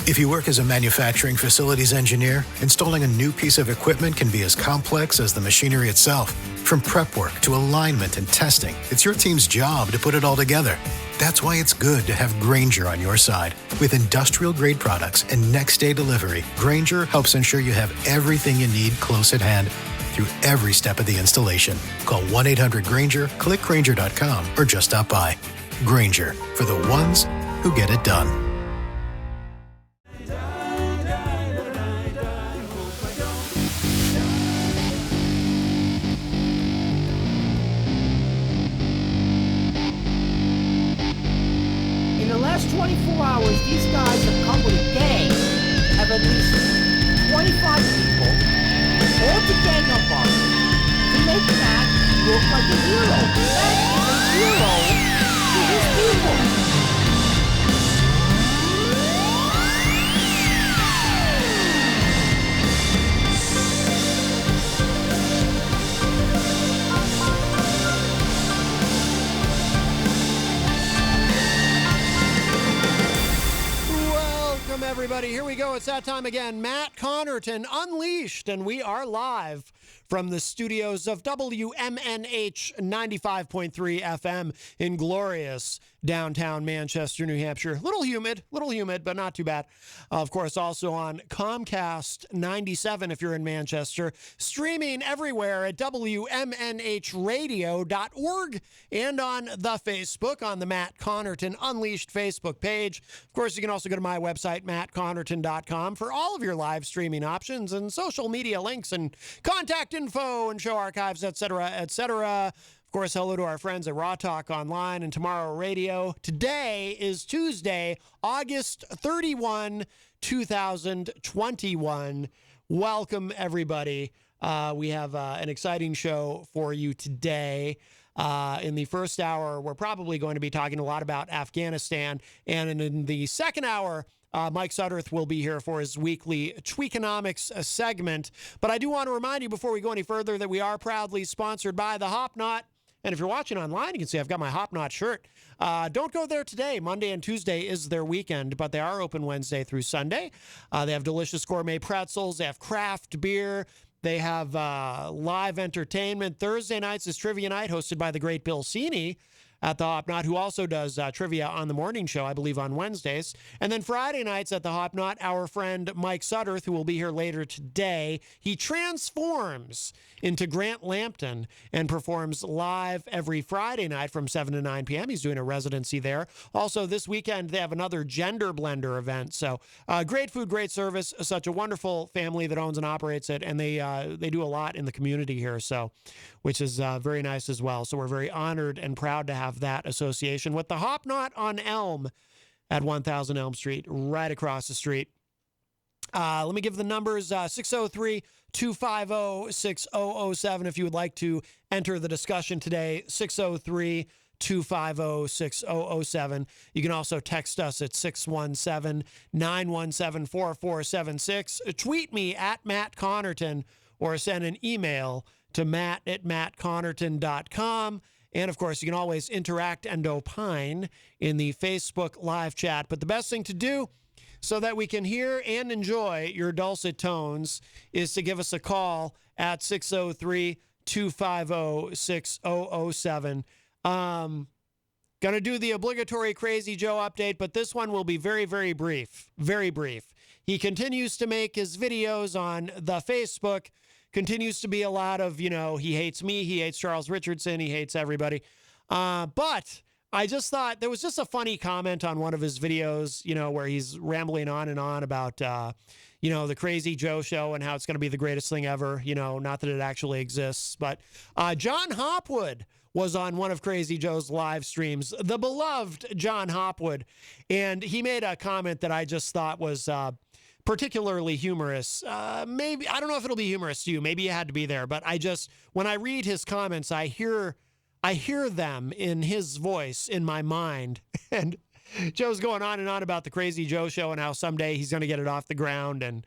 If you work as a manufacturing facilities engineer, installing a new piece of equipment can be as complex as the machinery itself. From prep work to alignment and testing, it's your team's job to put it all together. That's why it's good to have Grainger on your side. With industrial-grade products and next-day delivery, Grainger helps ensure you have everything you need close at hand through every step of the installation. Call 1-800-GRAINGER, click Grainger.com, or just stop by. Grainger, for the ones who get it done. In the last 24 hours, these guys have come with a gang of at least 25 people, all to gang up on him, to make Matt look like a hero. Matt is a hero to his people. Everybody, here we go. It's that time again. Matt Connarton Unleashed, and we are live from the studios of WMNH 95.3 FM in glorious downtown Manchester, New Hampshire. Little humid, but not too bad. Of course, also on Comcast 97 if you're in Manchester. Streaming everywhere at WMNHradio.org and on the Facebook, on the Matt Connarton Unleashed Facebook page. Of course, you can also go to my website, mattconnerton.com, for all of your live streaming options and social media links and contact info and show archives, etc., etc. Of course, hello to our friends at Raw Talk Online and Tomorrow Radio. Today is Tuesday, August 31, 2021. Welcome, everybody. We have an exciting show for you today. In the first hour, we're probably going to be talking a lot about Afghanistan. And in the second hour, Mike Sutterth will be here for his weekly Tweakonomics segment. But I do want to remind you before we go any further that we are proudly sponsored by the Hop Knot. And if you're watching online, you can see I've got my Hop Knot shirt. Don't go there today. Monday and Tuesday is their weekend, but they are open Wednesday through Sunday. They have delicious gourmet pretzels. They have craft beer. They have live entertainment. Thursday nights is trivia night hosted by the great Bill Cini at the Hop Knot, who also does trivia on the morning show, I believe, on Wednesdays. And then Friday nights at the Hop Knot, our friend Mike Sutterth, who will be here later today, he transforms into Grant Lampton and performs live every Friday night from 7 to 9 p.m. He's doing a residency there. Also, this weekend, they have another Gender Blender event. So great food, great service, such a wonderful family that owns and operates it, and they do a lot in the community here, so which is very nice as well. So we're very honored and proud to have that association with the Hop Knot on Elm at 1000 Elm Street, right across the street. Let me give the numbers, 603-250-6007 if you would like to enter the discussion today, 603-250-6007. You can also text us at 617-917-4476. Tweet me at Matt Connarton or send an email to matt@mattconnerton.com. And, of course, you can always interact and opine in the Facebook live chat. But the best thing to do so that we can hear and enjoy your dulcet tones is to give us a call at 603-250-6007. Going to do the obligatory Crazy Joe update, but this one will be very, very brief. Very brief. He continues to make his videos on the Facebook. Continues to be a lot of, he hates me, he hates Charles Richardson, he hates everybody. But I just thought there was just a funny comment on one of his videos, where he's rambling on and on about, the Crazy Joe show and how it's going to be the greatest thing ever, not that it actually exists. But John Hopwood was on one of Crazy Joe's live streams, the beloved John Hopwood. And he made a comment that I just thought was particularly humorous. Maybe, I don't know if it'll be humorous to you. Maybe you had to be there. But when I read his comments, I hear them in his voice in my mind. And Joe's going on and on about the Crazy Joe show and how someday he's going to get it off the ground. And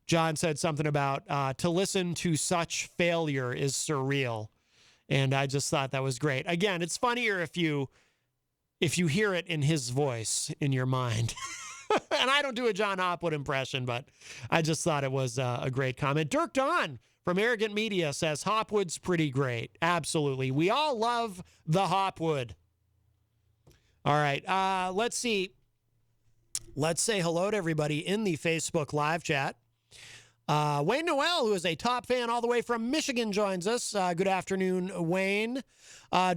John said something about to listen to such failure is surreal. And I just thought that was great. Again, it's funnier if you hear it in his voice in your mind. And I don't do a John Hopwood impression, but I just thought it was a great comment. Dirk Don from Arrogant Media says, Hopwood's pretty great. Absolutely. We all love the Hopwood. All right. Let's see. Let's say hello to everybody in the Facebook live chat. Wayne Noel, who is a top fan all the way from Michigan, joins us. Good afternoon, Wayne.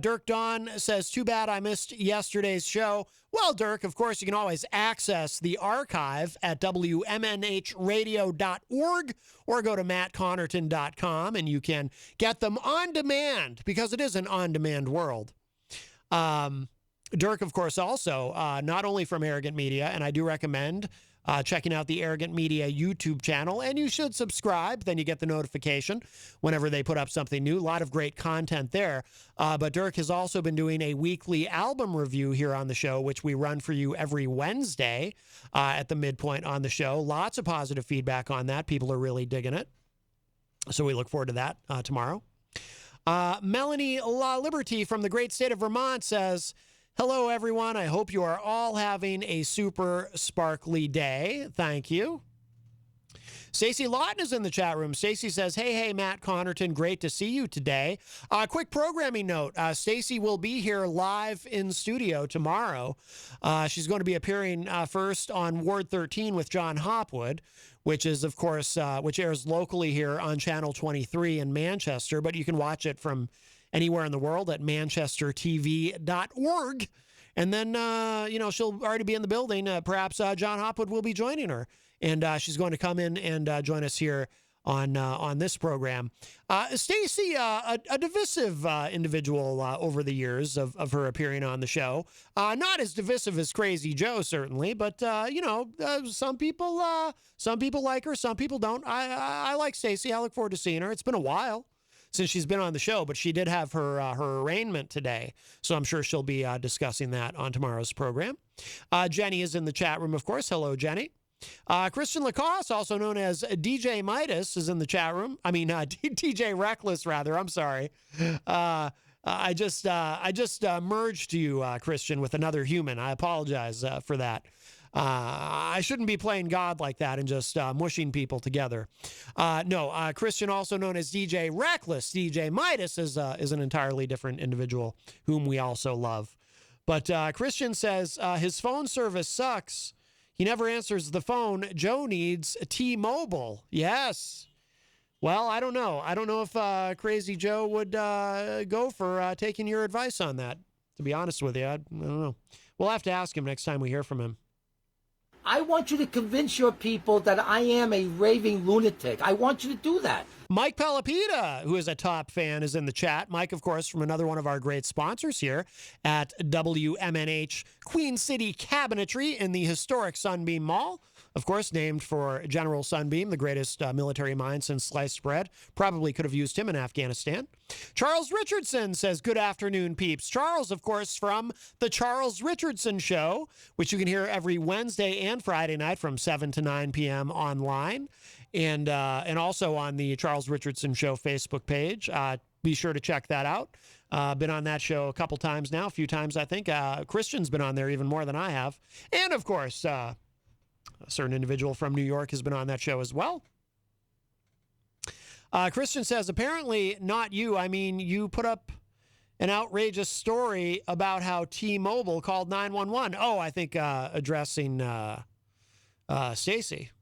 Dirk Don says, too bad I missed yesterday's show. Well, Dirk, of course, you can always access the archive at WMNHradio.org or go to mattconnarton.com, and you can get them on demand because it is an on-demand world. Dirk, of course, also, not only from Arrogant Media, and I do recommend checking out the Arrogant Media YouTube channel, and you should subscribe. Then you get the notification whenever they put up something new. A lot of great content there. But Dirk has also been doing a weekly album review here on the show, which we run for you every Wednesday at the midpoint on the show. Lots of positive feedback on that. People are really digging it. So we look forward to that tomorrow. Melanie La Liberty from the great state of Vermont says, hello, everyone. I hope you are all having a super sparkly day. Thank you. Stacey Lawton is in the chat room. Stacey says, hey, Matt Connarton, great to see you today. Quick programming note. Stacey will be here live in studio tomorrow. She's going to be appearing first on Ward 13 with John Hopwood, which is, of course, which airs locally here on Channel 23 in Manchester, but you can watch it from anywhere in the world at manchestertv.org. And then, she'll already be in the building. Perhaps John Hopwood will be joining her. And she's going to come in and join us here on this program. Stacey, a divisive individual over the years of her appearing on the show. Not as divisive as Crazy Joe, certainly, but, some people like her, some people don't. I like Stacey. I look forward to seeing her. It's been a while since she's been on the show, but she did have her arraignment today, so I'm sure she'll be discussing that on tomorrow's program. Jenny is in the chat room, of course. Hello, Jenny. Christian Lacoste, also known as DJ Midas, is in the chat room. I mean, DJ Reckless, rather. I'm sorry. I just merged you, Christian, with another human. I apologize for that. I shouldn't be playing God like that and just mushing people together. No, Christian, also known as DJ Reckless, DJ Midas, is an entirely different individual whom we also love. But Christian says his phone service sucks. He never answers the phone. Joe needs T-Mobile. Yes. Well, I don't know. I don't know if Crazy Joe would go for taking your advice on that. To be honest with you, I don't know. We'll have to ask him next time we hear from him. I want you to convince your people that I am a raving lunatic. I want you to do that. Mike Pelopita, who is a top fan, is in the chat. Mike, of course, from another one of our great sponsors here at WMNH Queen City Cabinetry in the historic Sunbeam Mall. Of course, named for General Sunbeam, the greatest military mind since sliced bread. Probably could have used him in Afghanistan. Charles Richardson says, good afternoon, peeps. Charles, of course, from The Charles Richardson Show, which you can hear every Wednesday and Friday night from 7 to 9 p.m. online. And also on the Charles Richardson Show Facebook page. Be sure to check that out. Been on that show a couple times now, a few times, I think. Christian's been on there even more than I have. And, of course, a certain individual from New York has been on that show as well. Christian says, apparently not you. I mean, you put up an outrageous story about how T-Mobile called 911. Oh, I think addressing Stacey.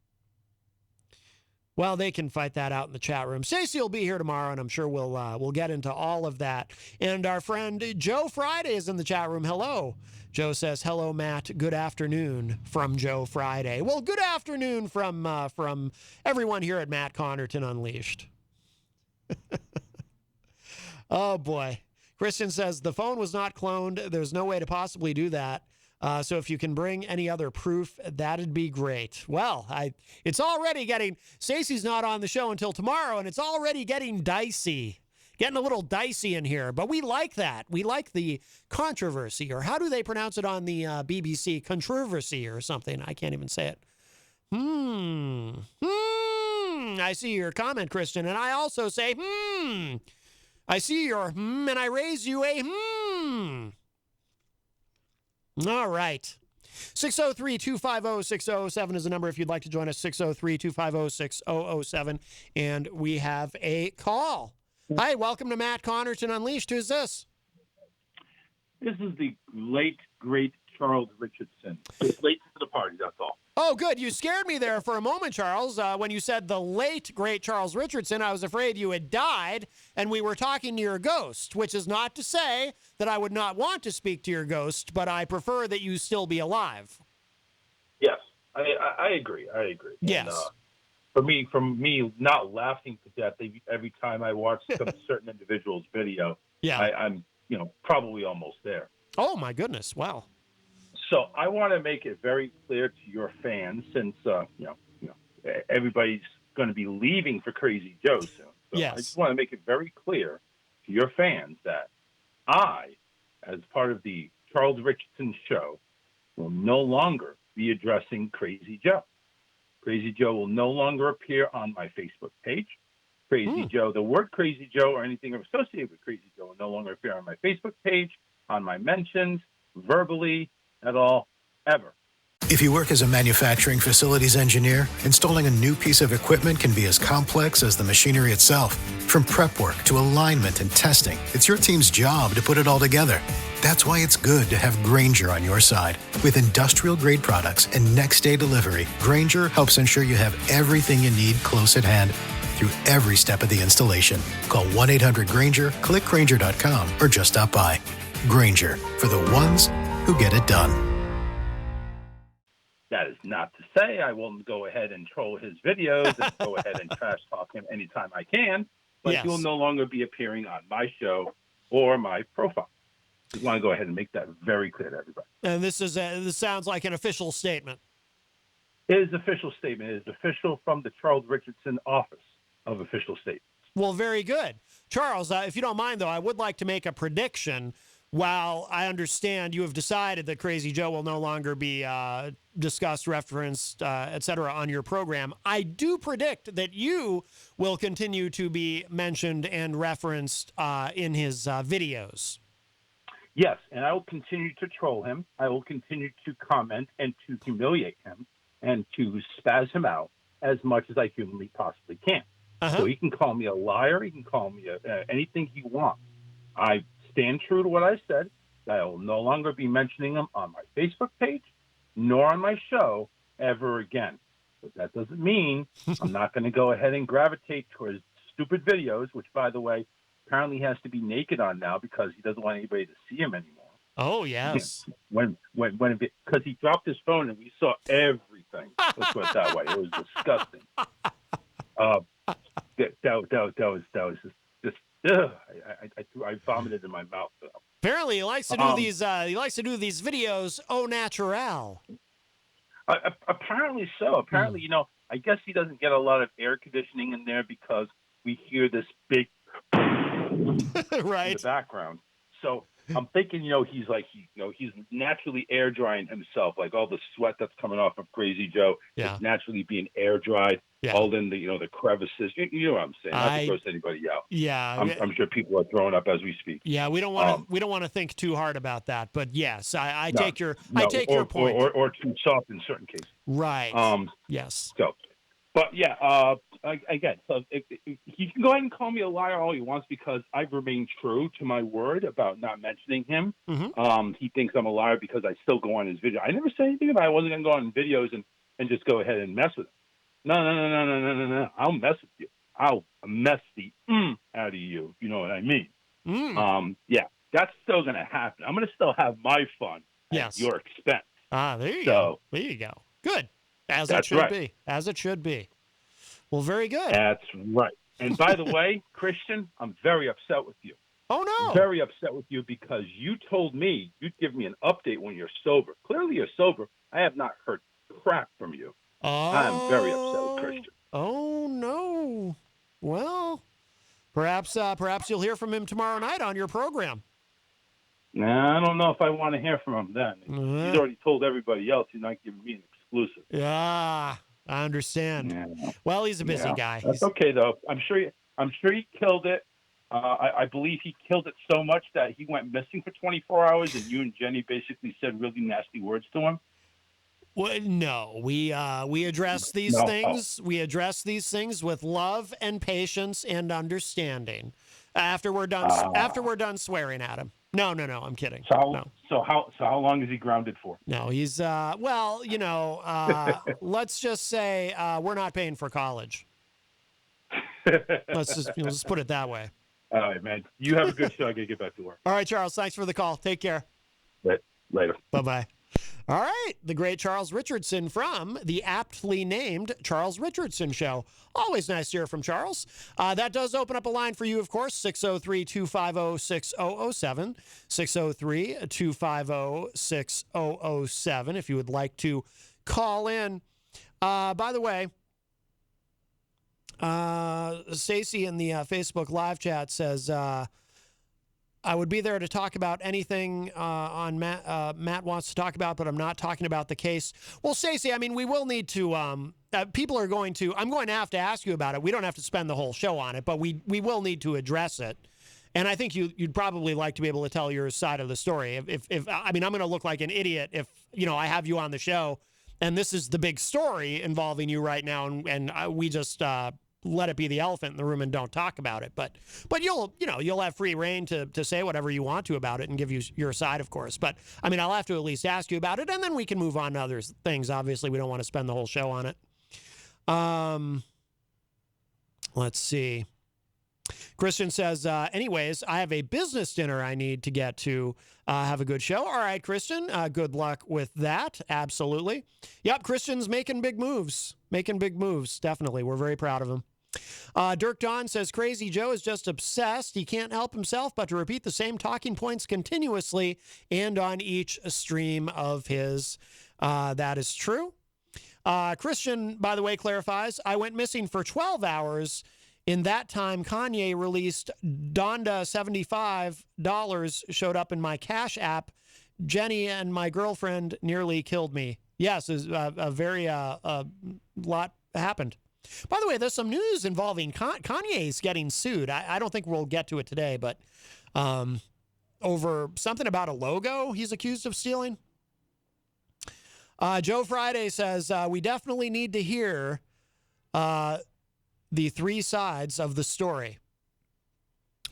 Well, they can fight that out in the chat room. Stacey will be here tomorrow, and I'm sure we'll get into all of that. And our friend Joe Friday is in the chat room. Hello. Joe says, hello, Matt. Good afternoon from Joe Friday. Well, good afternoon from everyone here at Matt Connarton Unleashed. Oh, boy. Christian says, the phone was not cloned. There's no way to possibly do that. So if you can bring any other proof, that'd be great. Well, it's already getting, Stacey's not on the show until tomorrow, and it's already getting dicey. Getting a little dicey in here, but we like that. We like the controversy, or how do they pronounce it on the BBC? Controversy or something. I can't even say it. I see your comment, Christian, and I also say, I see your and I raise you a All right. 603-250-6007 is the number if you'd like to join us, 603-250-6007. And we have a call. Hi, welcome to Matt Connarton Unleashed. Who's this? This is the late, great Charles Richardson. Just late to the party, that's all. Oh, good. You scared me there for a moment, Charles. When you said the late, great Charles Richardson, I was afraid you had died and we were talking to your ghost, which is not to say that I would not want to speak to your ghost, but I prefer that you still be alive. Yes, I agree. I agree. Yes. And, from me not laughing to death every time I watch some certain individual's video, Yeah. I'm probably almost there. Oh, my goodness. Wow. So I want to make it very clear to your fans, since everybody's going to be leaving for Crazy Joe soon. So Yes. I just want to make it very clear to your fans that I, as part of the Charles Richardson show, will no longer be addressing Crazy Joe. Crazy Joe will no longer appear on my Facebook page. Crazy Joe, the word Crazy Joe or anything associated with Crazy Joe will no longer appear on my Facebook page, on my mentions, verbally, at all, ever. If you work as a manufacturing facilities engineer, installing a new piece of equipment can be as complex as the machinery itself. From prep work to alignment and testing, it's your team's job to put it all together. That's why it's good to have Grainger on your side. With industrial-grade products and next-day delivery, Grainger helps ensure you have everything you need close at hand through every step of the installation. Call 1-800-GRAINGER, click Grainger.com, or just stop by. Grainger, for the ones who get it done. That is not to say I won't go ahead and troll his videos and go ahead and trash talk him anytime I can, but Yes. he will no longer be appearing on my show or my profile. Just want to go ahead and make that very clear to everybody. And this sounds like an official statement. It is an official statement. It is official from the Charles Richardson Office of Official Statements. Well, very good. Charles, if you don't mind, though, I would like to make a prediction. While I understand you have decided that Crazy Joe will no longer be discussed, referenced, et cetera, on your program, I do predict that you will continue to be mentioned and referenced in his videos. Yes, and I will continue to troll him. I will continue to comment and to humiliate him and to spaz him out as much as I humanly possibly can. Uh-huh. So he can call me a liar. He can call me anything he wants. I stand true to what I said. I will no longer be mentioning him on my Facebook page nor on my show ever again. But that doesn't mean I'm not going to go ahead and gravitate towards stupid videos, which, by the way, apparently has to be naked on now because he doesn't want anybody to see him anymore. Oh, yes. Because he dropped his phone and we saw everything. Let's put it that way. It was disgusting. That was just I vomited in my mouth. Apparently, he likes to do these. He likes to do these videos au naturel. Apparently so. Apparently, I guess he doesn't get a lot of air conditioning in there because we hear this big right in the background. So I'm thinking, he's naturally air drying himself, like all the sweat that's coming off of Crazy Joe is naturally being air dried, all in the crevices. You know what I'm saying? Not to gross anybody out. Yeah, I'm sure people are throwing up as we speak. Yeah, we don't want to think too hard about that, but yes, I take your point. Or too soft in certain cases. Right. Yes. So, but yeah, again, so he can go ahead and call me a liar all he wants because I've remained true to my word about not mentioning him. Mm-hmm. He thinks I'm a liar because I still go on his video. I never said anything about I wasn't going to go on videos and just go ahead and mess with him. No. I'll mess with you. I'll mess the out of you. You know what I mean? Yeah, that's still going to happen. I'm going to still have my fun at your expense. There you go. There you go. Good. As it should be. As it should be. Well, very good. That's right. And by the way, Christian, I'm very upset with you. Oh, no. Very upset with you because you told me you'd give me an update when you're sober. Clearly you're sober. I have not heard crap from you. I'm very upset with Christian. Oh, no. Well, perhaps you'll hear from him tomorrow night on your program. Nah, I don't know if I want to hear from him then. He's already told everybody else he's not giving me an exclusive. Yeah, I understand. Yeah. Well, he's a busy guy. That's okay though. I'm sure he killed it. I believe he killed it so much that he went missing for 24 hours, and you and Jenny basically said really nasty words to him. Well, no, we address these No. things. We address these things with love and patience and understanding. After we're done swearing at him. No, I'm kidding. No. So how long is he grounded for? No, he's let's just say we're not paying for college. Let's just put it that way. All right, man. You have a good show. I gotta get back to work. All right, Charles. Thanks for the call. Take care. Later. Bye-bye. All right. The great Charles Richardson from the aptly named Charles Richardson Show. Always nice to hear from Charles. That does open up a line for you, of course, 603-250-6007, 603-250-6007, if you would like to call in. By the way, Stacy in the Facebook live chat says, I would be there to talk about anything on Matt wants to talk about, but I'm not talking about the case. Well, Stacey, I mean, we will need to, people are going to, I'm going to have to ask you about it. We don't have to spend the whole show on it, but we will need to address it. And I think you'd probably like to be able to tell your side of the story. If I mean, I'm going to look like an idiot if, I have you on the show and this is the big story involving you right now. And we just, let it be the elephant in the room and don't talk about it. But you'll have free reign to say whatever you want to about it and give you your side, of course. But I mean, I'll have to at least ask you about it and then we can move on to other things. Obviously, we don't want to spend the whole show on it. Let's see. Christian says, anyways, I have a business dinner I need to get to. Have a good show. All right, Christian, good luck with that. Absolutely. Yep, Christian's making big moves. Definitely. We're very proud of him. Dirk Don says, Crazy Joe is just obsessed. He can't help himself but to repeat the same talking points continuously and on each stream of his. That is true. Christian, by the way, clarifies, I went missing for 12 hours. In that time, Kanye released Donda $75 showed up in my Cash app. Jenny and my girlfriend nearly killed me. Yes, a very lot happened. By the way, there's some news involving Kanye's getting sued. I don't think we'll get to it today, but over something about a logo he's accused of stealing. Joe Friday says, we definitely need to hear the three sides of the story.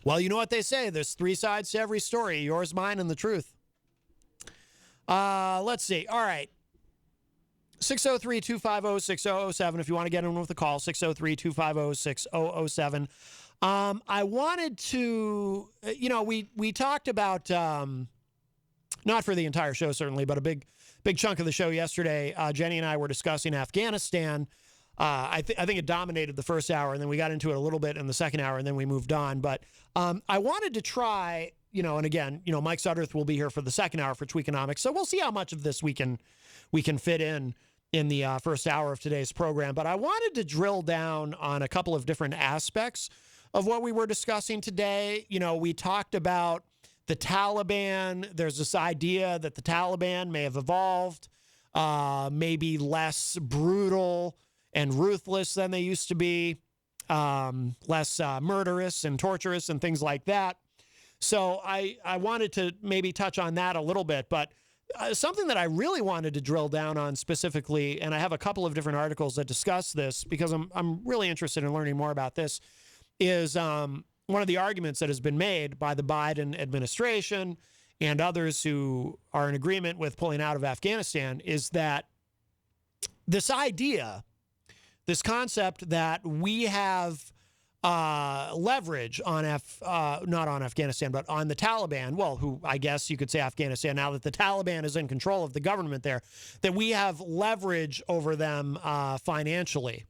Well, you know what they say. There's three sides to every story. Yours, mine, and the truth. Let's see. All right. 603-250-6007 if you want to get in with the call, 603-250-6007. I wanted to, we talked about, not for the entire show certainly, but a big chunk of the show yesterday. Jenny and I were discussing Afghanistan. I think it dominated the first hour, and then we got into it a little bit in the second hour, and then we moved on. But I wanted to try, and again, Mike Sudderth will be here for the second hour for Tweakonomics, so we'll see how much of this we can fit in the first hour of today's program. But I wanted to drill down on a couple of different aspects of what we were discussing today. We talked about the Taliban. There's this idea that the Taliban may have evolved, maybe less brutal and ruthless than they used to be, less murderous and torturous and things like that. So I wanted to maybe touch on that a little bit, but something that I really wanted to drill down on specifically, and I have a couple of different articles that discuss this because I'm really interested in learning more about this, is one of the arguments that has been made by the Biden administration and others who are in agreement with pulling out of Afghanistan is that this idea, this concept that we have leverage on not on Afghanistan, but on the Taliban, well, who I guess you could say Afghanistan, now that the Taliban is in control of the government there, that we have leverage over them financially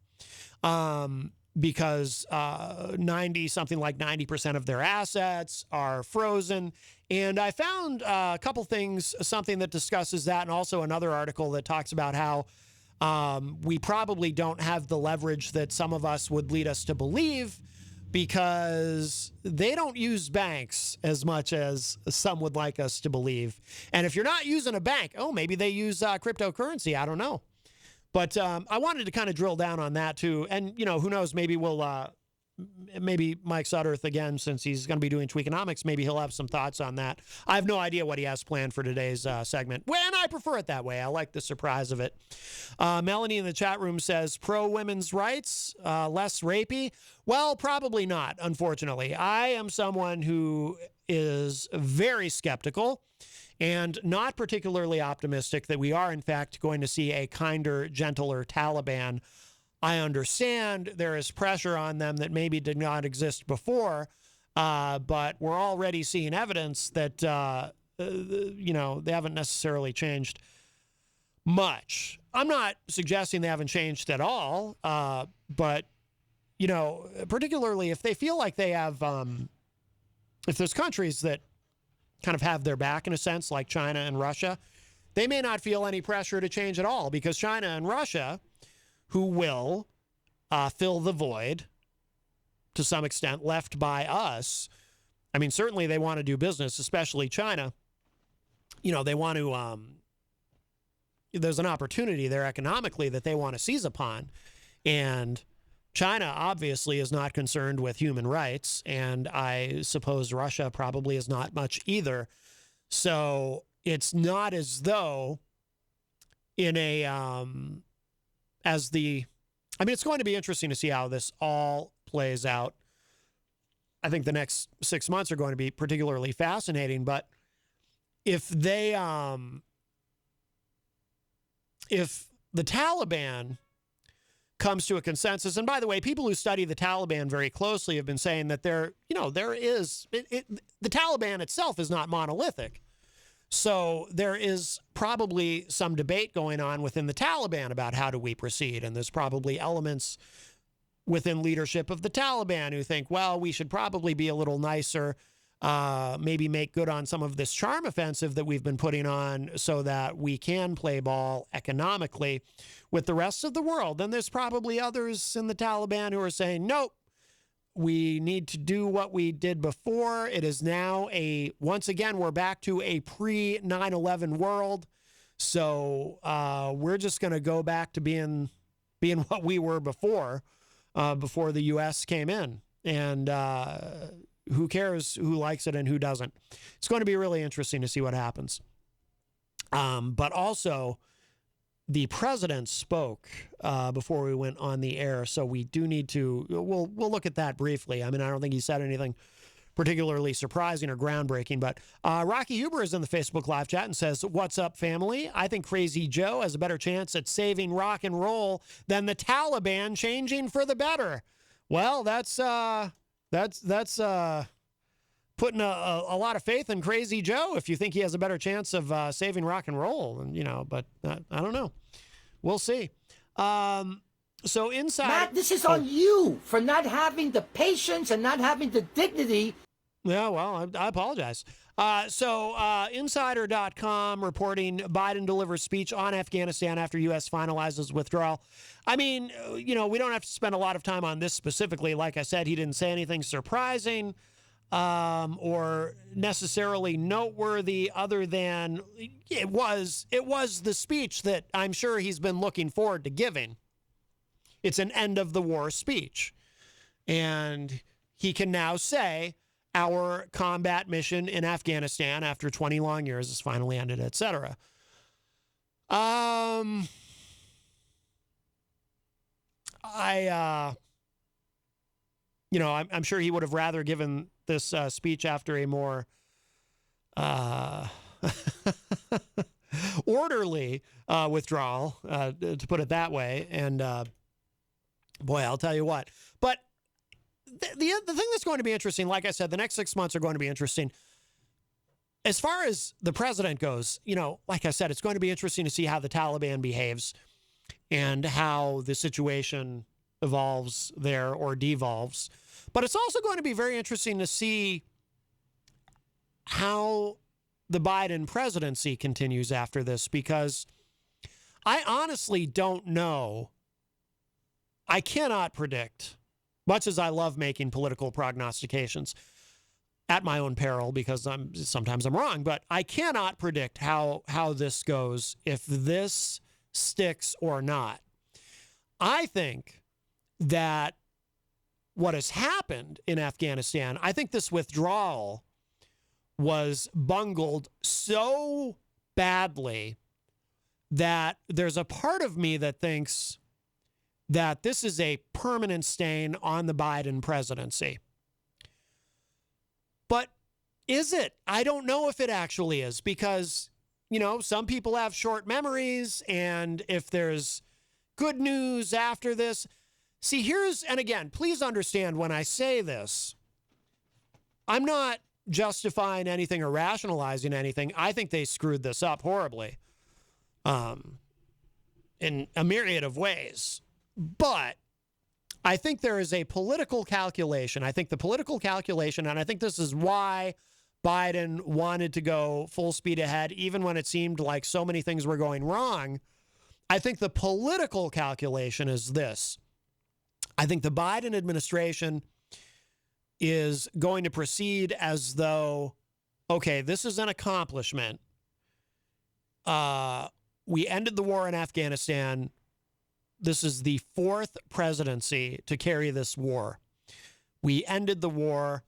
because something like 90% of their assets are frozen. And I found a couple things, something that discusses that, and also another article that talks about how we probably don't have the leverage that some of us would lead us to believe because they don't use banks as much as some would like us to believe. And if you're not using a bank, maybe they use cryptocurrency. I don't know. But I wanted to kind of drill down on that too. And, who knows, maybe we'll maybe Mike Sutterth again, since he's going to be doing Tweakonomics, maybe he'll have some thoughts on that. I have no idea what he has planned for today's segment. Well, and I prefer it that way. I like the surprise of it. Melanie in the chat room says, pro women's rights, less rapey. Well, probably not, unfortunately. I am someone who is very skeptical and not particularly optimistic that we are, in fact, going to see a kinder, gentler Taliban. I understand there is pressure on them that maybe did not exist before, but we're already seeing evidence that, they haven't necessarily changed much. I'm not suggesting they haven't changed at all, but, particularly if they feel like they have, if there's countries that kind of have their back in a sense, like China and Russia, they may not feel any pressure to change at all, because China and Russia, who will fill the void to some extent left by us. I mean, certainly they want to do business, especially China. They want to, there's an opportunity there economically that they want to seize upon. And China obviously is not concerned with human rights, and I suppose Russia probably is not much either. So it's not as though in a, it's going to be interesting to see how this all plays out. I think the next 6 months are going to be particularly fascinating, but if they, if the Taliban comes to a consensus, and by the way, people who study the Taliban very closely have been saying that the Taliban itself is not monolithic. So there is probably some debate going on within the Taliban about how do we proceed. And there's probably elements within leadership of the Taliban who think, well, we should probably be a little nicer, maybe make good on some of this charm offensive that we've been putting on so that we can play ball economically with the rest of the world. Then there's probably others in the Taliban who are saying, nope, we need to do what we did before. It is now once again, we're back to a pre-9/11 world. So we're just going to go back to being what we were before the U.S. came in. And who cares who likes it and who doesn't? It's going to be really interesting to see what happens. But also, the president spoke before we went on the air, so we do need to. We'll look at that briefly. I mean, I don't think he said anything particularly surprising or groundbreaking, but Rocky Huber is in the Facebook live chat and says, "What's up, family? I think Crazy Joe has a better chance at saving rock and roll than the Taliban changing for the better." Well, that's putting a lot of faith in Crazy Joe if you think he has a better chance of saving rock and roll. And, but I don't know. We'll see. So inside... Matt, this is on you for not having the patience and not having the dignity. Yeah, well, I apologize. So Insider.com reporting Biden delivers speech on Afghanistan after U.S. finalizes withdrawal. I mean, we don't have to spend a lot of time on this specifically. Like I said, he didn't say anything surprising or necessarily noteworthy other than it was the speech that I'm sure he's been looking forward to giving. It's an end of the war speech. And he can now say, our combat mission in Afghanistan after 20 long years has finally ended, etc. I'm sure he would have rather given this speech after a more orderly withdrawal, to put it that way. And boy, I'll tell you what. But the thing that's going to be interesting, like I said, the next 6 months are going to be interesting. As far as the president goes, like I said, it's going to be interesting to see how the Taliban behaves and how the situation evolves there or devolves. But it's also going to be very interesting to see how the Biden presidency continues after this, because I honestly don't know. I cannot predict, much as I love making political prognostications at my own peril, because sometimes I'm wrong, but I cannot predict how this goes, if this sticks or not. I think that what has happened in Afghanistan, I think this withdrawal was bungled so badly that there's a part of me that thinks that this is a permanent stain on the Biden presidency. But is it? I don't know if it actually is, because, you know, some people have short memories, and if there's good news after this. See, and again, please understand when I say this, I'm not justifying anything or rationalizing anything. I think they screwed this up horribly in a myriad of ways. But I think there is a political calculation. I think the political calculation, and I think this is why Biden wanted to go full speed ahead, even when it seemed like so many things were going wrong. I think the political calculation is this. I think the Biden administration is going to proceed as though, okay, this is an accomplishment. We ended the war in Afghanistan. This is the fourth presidency to carry this war. We ended the war.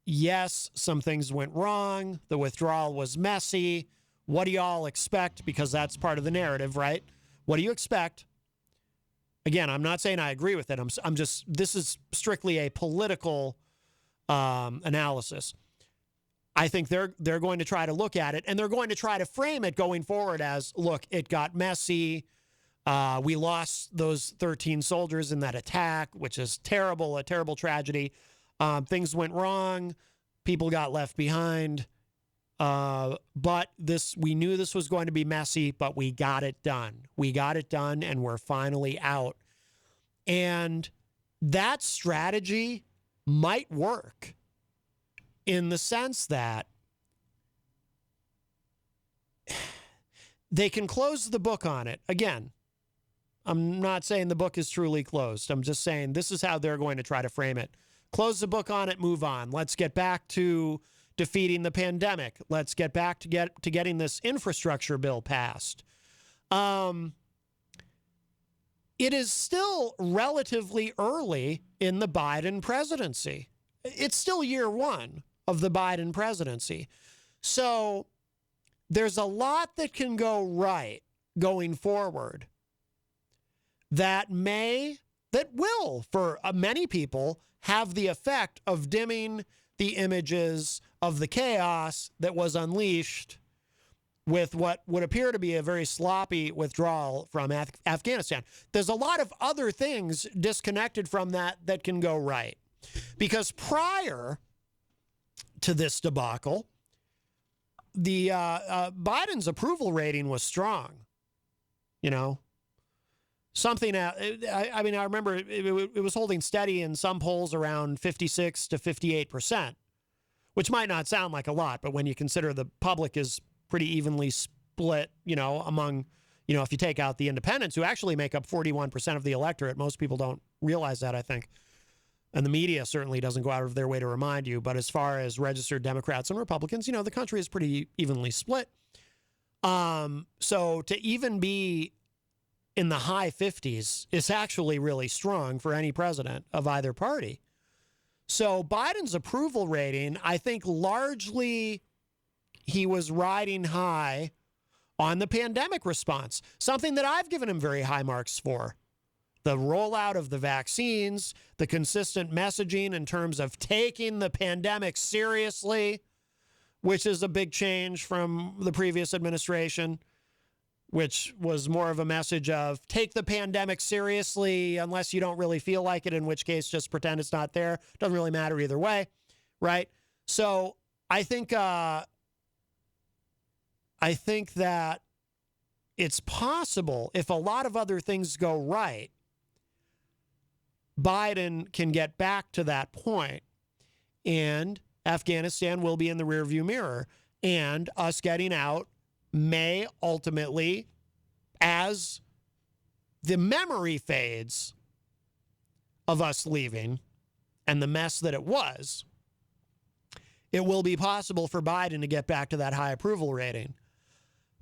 Yes, some things went wrong. The withdrawal was messy. What do y'all expect? Because that's part of the narrative, right? What do you expect? Again, I'm not saying I agree with it. I'm just, this is strictly a political analysis. I think they're going to try to look at it, and they're going to try to frame it going forward as, look, it got messy. We lost those 13 soldiers in that attack, which is terrible, a terrible tragedy. Things went wrong. People got left behind. But we knew this was going to be messy, but we got it done. We got it done, and we're finally out. And that strategy might work in the sense that they can close the book on it. Again, I'm not saying the book is truly closed. I'm just saying this is how they're going to try to frame it. Close the book on it, move on. Let's get back to defeating the pandemic. Let's get back to getting this infrastructure bill passed. It is still relatively early in the Biden presidency. It's still year one of the Biden presidency. So there's a lot that can go right going forward that will, for many people, have the effect of dimming the images of the chaos that was unleashed with what would appear to be a very sloppy withdrawal from Afghanistan. There's a lot of other things disconnected from that can go right. Because prior to this debacle, the Biden's approval rating was strong. You know, something, I remember it was holding steady in some polls around 56 to 58%, which might not sound like a lot, but when you consider the public is pretty evenly split, you know, among, you know, if you take out the independents who actually make up 41% of the electorate. Most people don't realize that, I think. And the media certainly doesn't go out of their way to remind you. But as far as registered Democrats and Republicans, you know, the country is pretty evenly split. So to even be in the high 50s is actually really strong for any president of either party. So Biden's approval rating, I think largely he was riding high on the pandemic response, something that I've given him very high marks for. The rollout of the vaccines, the consistent messaging in terms of taking the pandemic seriously, which is a big change from the previous administration, which was more of a message of take the pandemic seriously unless you don't really feel like it, in which case just pretend it's not there. Doesn't really matter either way, right? So I think that it's possible, if a lot of other things go right, Biden can get back to that point, and Afghanistan will be in the rearview mirror, and us getting out may ultimately, as the memory fades of us leaving and the mess that it was, it will be possible for Biden to get back to that high approval rating.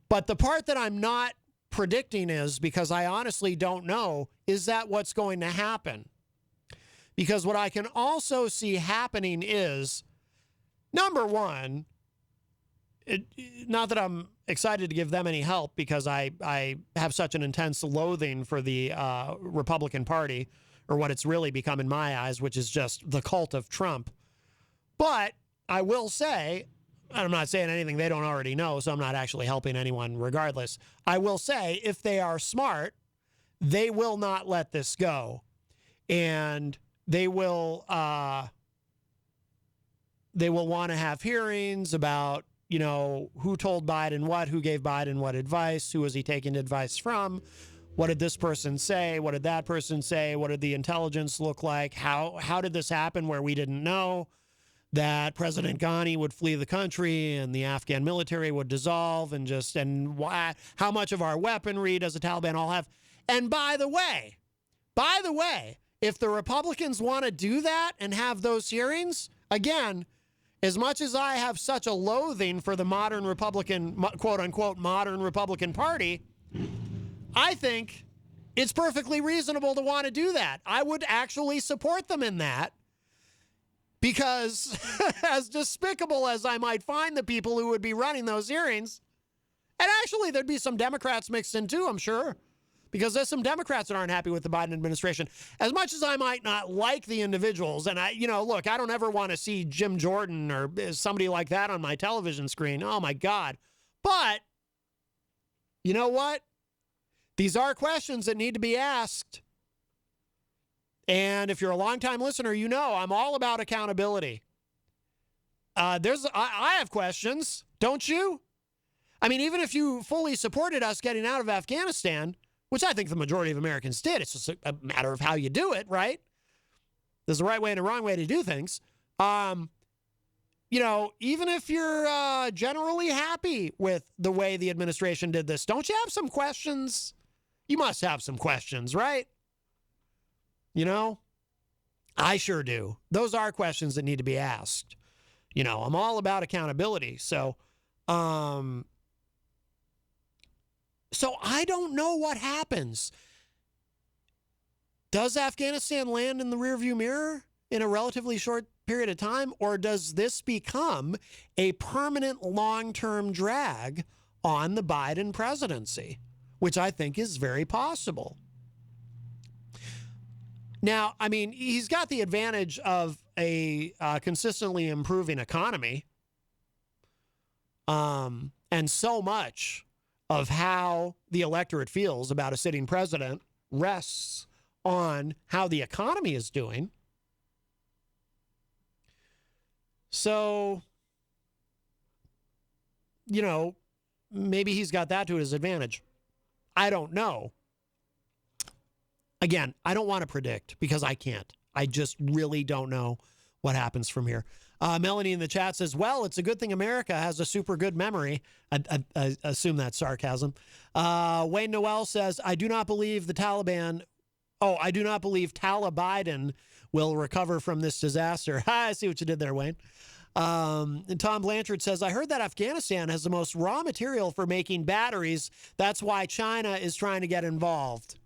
But the part that I'm not predicting is, because I honestly don't know, is that what's going to happen? Because what I can also see happening is, number one, not that I'm excited to give them any help because I have such an intense loathing for the Republican Party, or what it's really become in my eyes, which is just the cult of Trump. But I will say, and I'm not saying anything they don't already know, so I'm not actually helping anyone regardless. I will say, if they are smart, they will not let this go. And they will want to have hearings about, you know, who told Biden what, who gave Biden what advice, who was he taking advice from, what did this person say, what did that person say, what did the intelligence look like, how did this happen where we didn't know that President Ghani would flee the country and the Afghan military would dissolve, and why, how much of our weaponry does the Taliban all have? And by the way, if the Republicans want to do that and have those hearings, again, as much as I have such a loathing for the modern Republican, quote unquote, modern Republican Party, I think it's perfectly reasonable to want to do that. I would actually support them in that, because as despicable as I might find the people who would be running those hearings, and actually there'd be some Democrats mixed in too, I'm sure, because there's some Democrats that aren't happy with the Biden administration. As much as I might not like the individuals, and look, I don't ever want to see Jim Jordan or somebody like that on my television screen. Oh my God. But you know what? These are questions that need to be asked. And if you're a longtime listener, you know I'm all about accountability. I have questions, don't you? I mean, even if you fully supported us getting out of Afghanistan, which I think the majority of Americans did, it's just a matter of how you do it, right? There's a right way and a wrong way to do things. Even if you're generally happy with the way the administration did this, don't you have some questions? You must have some questions, right? I sure do. Those are questions that need to be asked. I'm all about accountability. So I don't know what happens. Does Afghanistan land in the rearview mirror in a relatively short period of time, or does this become a permanent long-term drag on the Biden presidency, which I think is very possible? Now, I mean, he's got the advantage of a consistently improving economy. And so much of how the electorate feels about a sitting president rests on how the economy is doing. So, maybe he's got that to his advantage. I don't know. Again, I don't want to predict because I can't. I just really don't know what happens from here. Melanie in the chat says, well, it's a good thing America has a super good memory. I assume that's sarcasm. Wayne Noel says, I do not believe Talibiden will recover from this disaster. I see what you did there, Wayne. And Tom Blanchard says, I heard that Afghanistan has the most raw material for making batteries. That's why China is trying to get involved.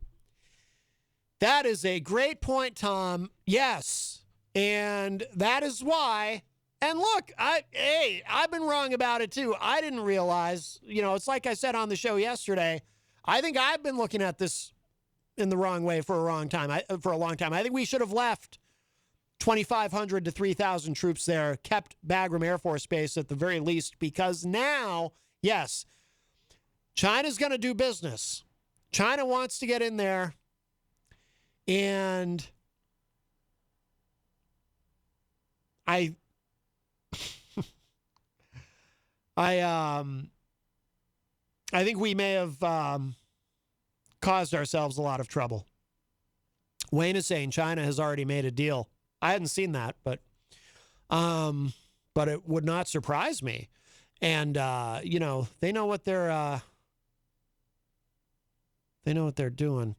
That is a great point, Tom. Yes. And that is why. And look, I've been wrong about it too. I didn't realize, it's like I said on the show yesterday. I think I've been looking at this in the wrong way for a long time. I think we should have left 2,500 to 3,000 troops there, kept Bagram Air Force Base at the very least, because now, yes, China's going to do business. China wants to get in there. And I think we may have caused ourselves a lot of trouble. Wayne is saying China has already made a deal. I hadn't seen that, but it would not surprise me. And they know what they're doing.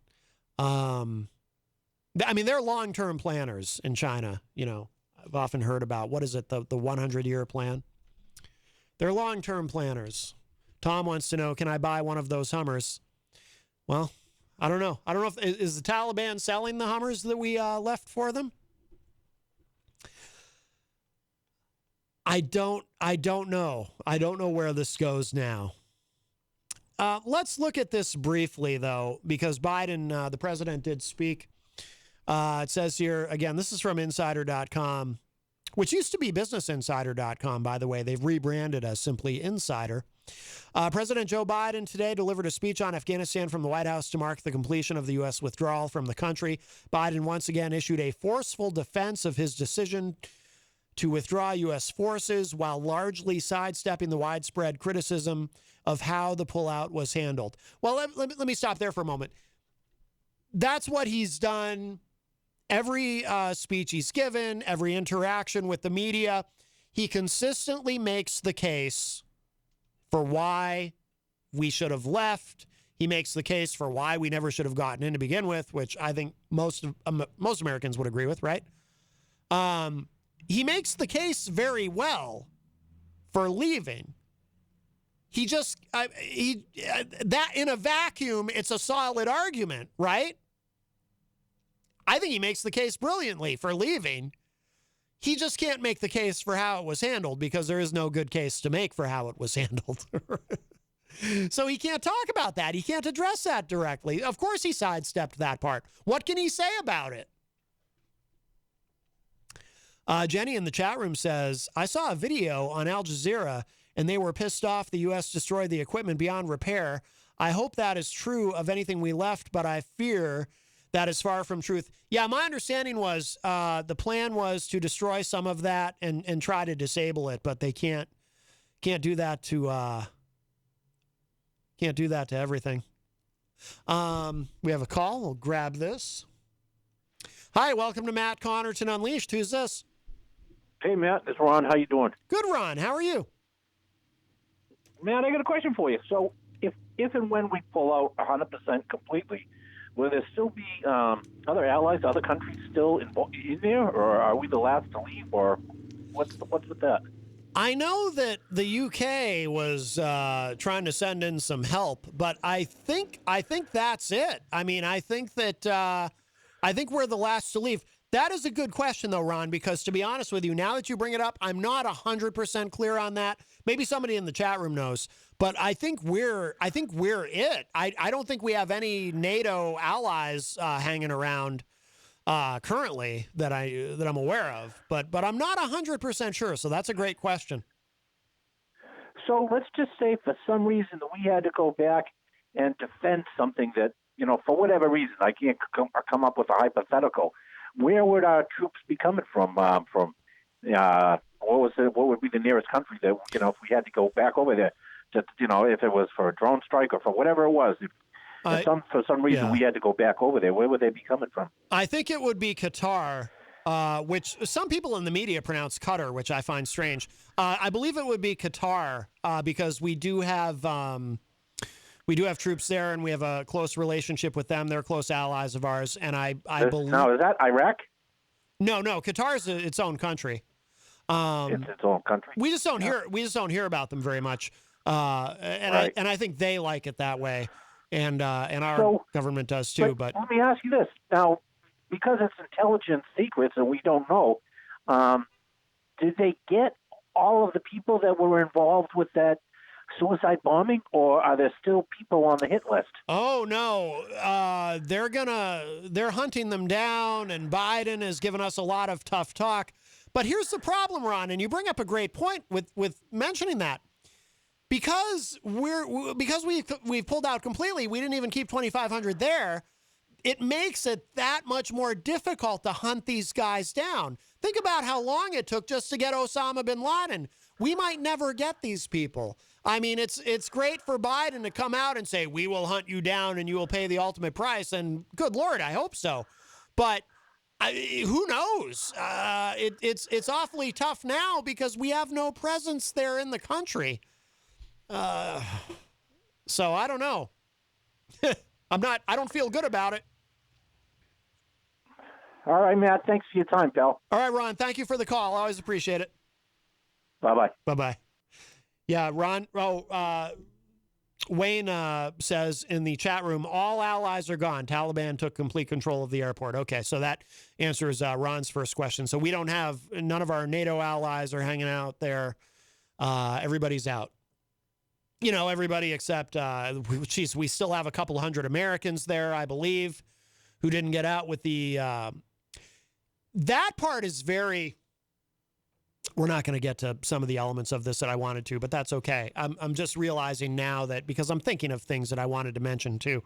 I mean, they're long-term planners in China. I've often heard about, what is it, the 100-year plan? They're long-term planners. Tom wants to know, can I buy one of those Hummers? Well, I don't know. I don't know if is the Taliban selling the Hummers that we left for them? I don't know. I don't know where this goes now. Let's look at this briefly, though, because Biden, the president, did speak. It says here, again, this is from insider.com, which used to be businessinsider.com, by the way. They've rebranded as simply Insider. President Joe Biden today delivered a speech on Afghanistan from the White House to mark the completion of the U.S. withdrawal from the country. Biden once again issued a forceful defense of his decision to withdraw U.S. forces while largely sidestepping the widespread criticism of how the pullout was handled. Well, let me stop there for a moment. That's what he's done. Every speech he's given, every interaction with the media, he consistently makes the case for why we should have left. He makes the case for why we never should have gotten in to begin with, which I think most Americans would agree with, right? He makes the case very well for leaving. He just, that in a vacuum, it's a solid argument, right? I think he makes the case brilliantly for leaving. He just can't make the case for how it was handled because there is no good case to make for how it was handled. So he can't talk about that. He can't address that directly. Of course he sidestepped that part. What can he say about it? Jenny in the chat room says, I saw a video on Al Jazeera and they were pissed off the U.S. destroyed the equipment beyond repair. I hope that is true of anything we left, but I fear that is far from truth. Yeah, my understanding was the plan was to destroy some of that and try to disable it, but they can't do that to everything. We have a call. We'll grab this. Hi, welcome to Matt Connarton Unleashed. Who's this? Hey, Matt, it's Ron. How you doing? Good, Ron. How are you? Matt, I got a question for you. So if and when we pull out 100% completely, will there still be other allies, other countries still in there, or are we the last to leave, or what's with that? I know that the UK was trying to send in some help, but I think that's it. I mean, I think we're the last to leave. That is a good question, though, Ron, because to be honest with you, now that you bring it up, I'm not 100% clear on that. Maybe somebody in the chat room knows, but I think we're it. I don't think we have any NATO allies hanging around currently that I'm aware of, but I'm not 100% sure. So that's a great question. So let's just say for some reason that we had to go back and defend something that, for whatever reason, I can't come up with a hypothetical. Where would our troops be coming from? What would be the nearest country that, if we had to go back over there, just, if it was for a drone strike or for whatever it was, for some reason we had to go back over there, where would they be coming from? I think it would be Qatar, which some people in the media pronounce Qatar, which I find strange. I believe it would be Qatar because we do have troops there, and we have a close relationship with them. They're close allies of ours, and I believe. Now, is that Iraq? No, Qatar is its own country. It's its own country. We just don't hear about them very much, Right. I think they like it that way, and our government does too. But let me ask you this now, because it's intelligence secrets and we don't know. Did they get all of the people that were involved with that suicide bombing, or are there still people on the hit list? Oh no, they're hunting them down, and Biden has given us a lot of tough talk. But here's the problem, Ron, and you bring up a great point with mentioning that. Because we've pulled out completely, we didn't even keep 2,500 there. It makes it that much more difficult to hunt these guys down. Think about how long it took just to get Osama bin Laden. We might never get these people. I mean, it's great for Biden to come out and say, we will hunt you down and you will pay the ultimate price. And good Lord, I hope so. But who knows? It's awfully tough now because we have no presence there in the country. So I don't know. I don't feel good about it. All right, Matt. Thanks for your time, pal. All right, Ron. Thank you for the call. I always appreciate it. Bye-bye. Bye-bye. Yeah, Ron. Wayne says in the chat room, all allies are gone. Taliban took complete control of the airport. Okay, so that answers Ron's first question. So we don't have, none of our NATO allies are hanging out there. Everybody's out. You know, everybody except, we still have a couple hundred Americans there, I believe, who didn't get out with the, that part is very, we're not going to get to some of the elements of this that I wanted to, but that's okay. I'm just realizing now that, because I'm thinking of things that I wanted to mention too.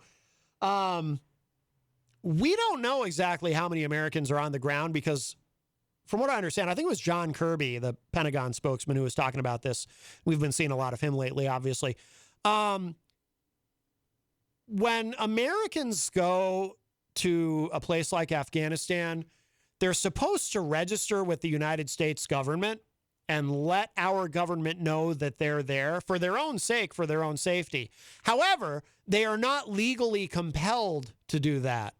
We don't know exactly how many Americans are on the ground because, from what I understand, I think it was John Kirby, the Pentagon spokesman, who was talking about this. We've been seeing a lot of him lately, obviously. When Americans go to a place like Afghanistan, they're supposed to register with the United States government and let our government know that they're there for their own sake, for their own safety. However, they are not legally compelled to do that.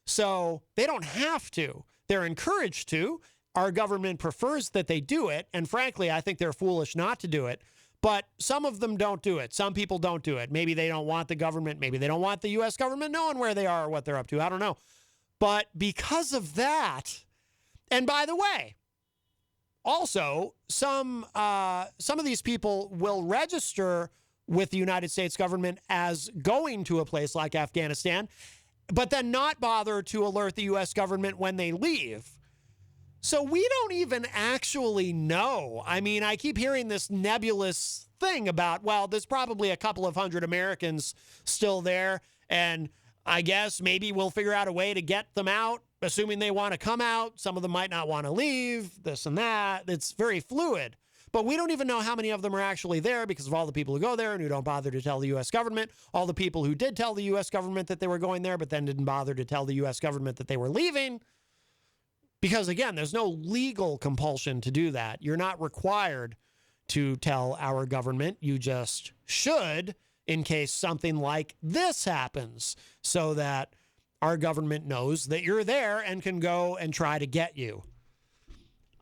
So they don't have to. They're encouraged to. Our government prefers that they do it. And frankly, I think they're foolish not to do it. But some of them don't do it. Some people don't do it. Maybe they don't want the government. Maybe they don't want the U.S. government knowing where they are or what they're up to. I don't know. But because of that, and by the way, also, some of these people will register with the United States government as going to a place like Afghanistan, but then not bother to alert the U.S. government when they leave. So we don't even actually know. I mean, I keep hearing this nebulous thing about, well, there's probably a couple of hundred Americans still there, and I guess maybe we'll figure out a way to get them out, assuming they want to come out. Some of them might not want to leave, this and that. It's very fluid. But we don't even know how many of them are actually there because of all the people who go there and who don't bother to tell the U.S. government, all the people who did tell the U.S. government that they were going there but then didn't bother to tell the U.S. government that they were leaving. Because, again, there's no legal compulsion to do that. You're not required to tell our government. You just should in case something like this happens so that our government knows that you're there and can go and try to get you.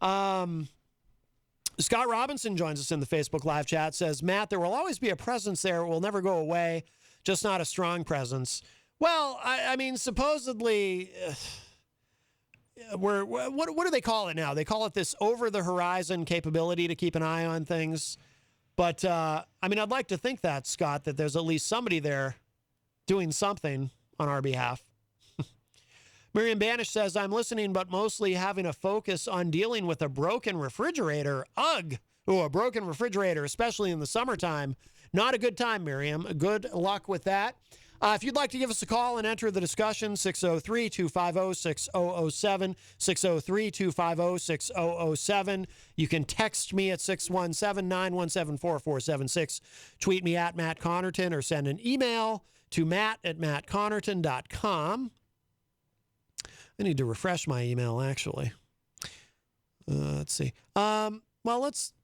Scott Robinson joins us in the Facebook live chat, says, Matt, there will always be a presence there. It will never go away, just not a strong presence. Well, I mean, supposedly... what do they call it now? They call it this over-the-horizon capability to keep an eye on things. But, I mean, I'd like to think that, Scott, that there's at least somebody there doing something on our behalf. Miriam Banish says, I'm listening, but mostly having a focus on dealing with a broken refrigerator. Ugh! Ooh, a broken refrigerator, especially in the summertime. Not a good time, Miriam. Good luck with that. If you'd like to give us a call and enter the discussion, 603-250-6007, 603-250-6007. You can text me at 617-917-4476. Tweet me at Matt Connarton or send an email to matt@mattconnerton.com. I need to refresh my email, actually. Let's see. Well, let's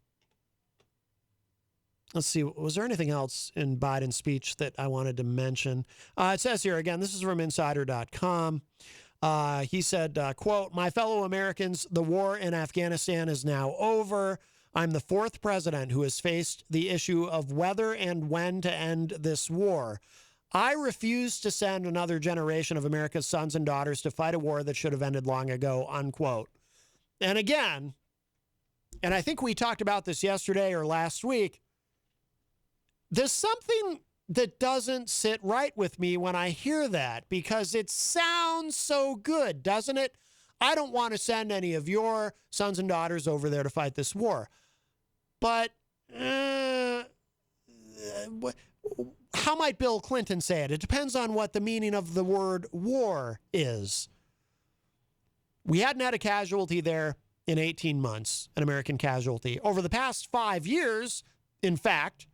see. Was there anything else in Biden's speech that I wanted to mention? It says here, again, this is from insider.com. He said, quote, my fellow Americans, the war in Afghanistan is now over. I'm the fourth president who has faced the issue of whether and when to end this war. I refuse to send another generation of America's sons and daughters to fight a war that should have ended long ago, unquote. And again, and I think we talked about this yesterday or last week, there's something that doesn't sit right with me when I hear that because it sounds so good, doesn't it? I don't want to send any of your sons and daughters over there to fight this war. But how might Bill Clinton say it? It depends on what the meaning of the word war is. We hadn't had a casualty there in 18 months, an American casualty. Over the past 5 years, in fact,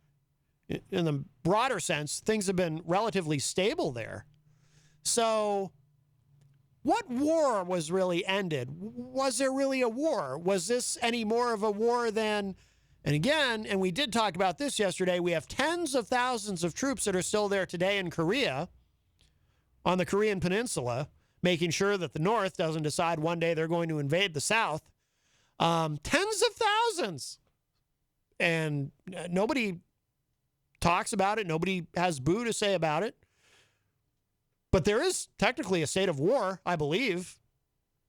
in the broader sense, things have been relatively stable there. So what war was really ended? Was there really a war? Was this any more of a war than, and again, and we did talk about this yesterday, we have tens of thousands of troops that are still there today in Korea, on the Korean Peninsula, making sure that the North doesn't decide one day they're going to invade the South. Tens of thousands. And nobody talks about it. Nobody has boo to say about it. But there is technically a state of war, I believe.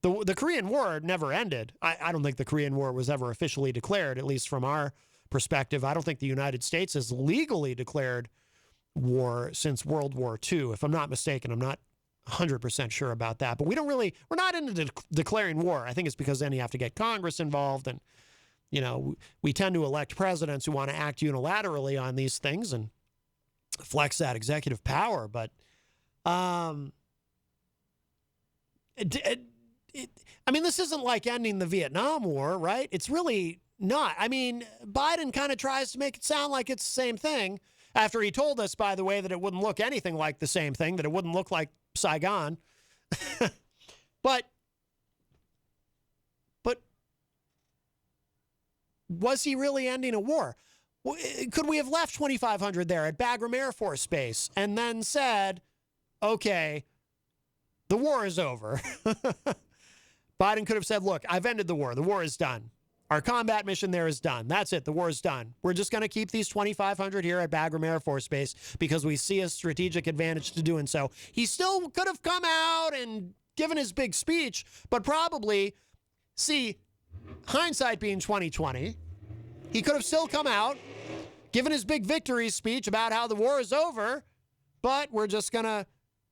The Korean War never ended. I don't think the Korean War was ever officially declared, at least from our perspective. I don't think the United States has legally declared war since World War II, if I'm not mistaken. I'm not 100% sure about that. But we're not into declaring war. I think it's because then you have to get Congress involved. And, we tend to elect presidents who want to act unilaterally on these things and flex that executive power. But, this isn't like ending the Vietnam War, right? It's really not. Biden kind of tries to make it sound like it's the same thing after he told us, by the way, that it wouldn't look anything like the same thing, that it wouldn't look like Saigon. But was he really ending a war? Could we have left 2,500 there at Bagram Air Force Base and then said, okay, the war is over? Biden could have said, look, I've ended the war. The war is done. Our combat mission there is done. That's it. The war is done. We're just going to keep these 2,500 here at Bagram Air Force Base because we see a strategic advantage to doing so. He still could have come out and given his big speech, but probably, hindsight being 2020, he could have still come out, given his big victory speech about how the war is over, but we're just going to,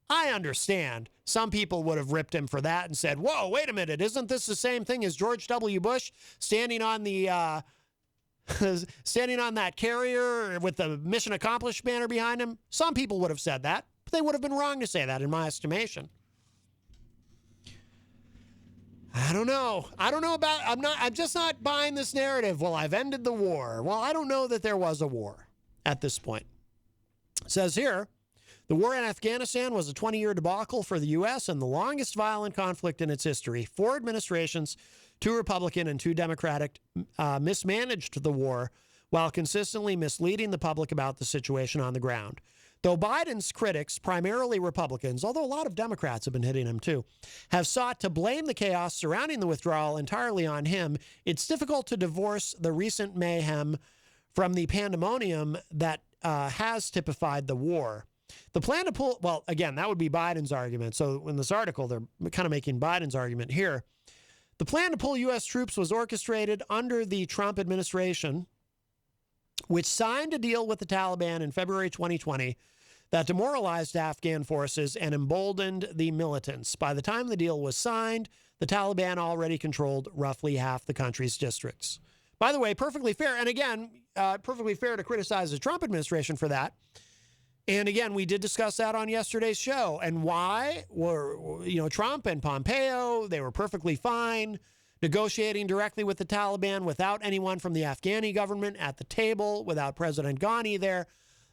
I understand. Some people would have ripped him for that and said, whoa, wait a minute, isn't this the same thing as George W. Bush standing on the standing on that carrier with the mission accomplished banner behind him? Some people would have said that, but they would have been wrong to say that in my estimation. I don't know about, I'm just not buying this narrative. Well, I've ended the war. Well, I don't know that there was a war at this point. It says here, the war in Afghanistan was a 20-year debacle for the U.S. and the longest violent conflict in its history. 4 administrations, 2 Republican and 2 Democratic, mismanaged the war while consistently misleading the public about the situation on the ground. Though Biden's critics, primarily Republicans, although a lot of Democrats have been hitting him too, have sought to blame the chaos surrounding the withdrawal entirely on him, it's difficult to divorce the recent mayhem from the pandemonium that has typified the war. The plan to pull, well, again, that would be Biden's argument. So in this article, they're kind of making Biden's argument here. The plan to pull U.S. troops was orchestrated under the Trump administration, which signed a deal with the Taliban in February 2020 that demoralized Afghan forces and emboldened the militants. By the time the deal was signed, the Taliban already controlled roughly half the country's districts. By the way, perfectly fair, and again, perfectly fair to criticize the Trump administration for that. And again, we did discuss that on yesterday's show. And why were, Trump and Pompeo, they were perfectly fine negotiating directly with the Taliban without anyone from the Afghani government at the table, without President Ghani there.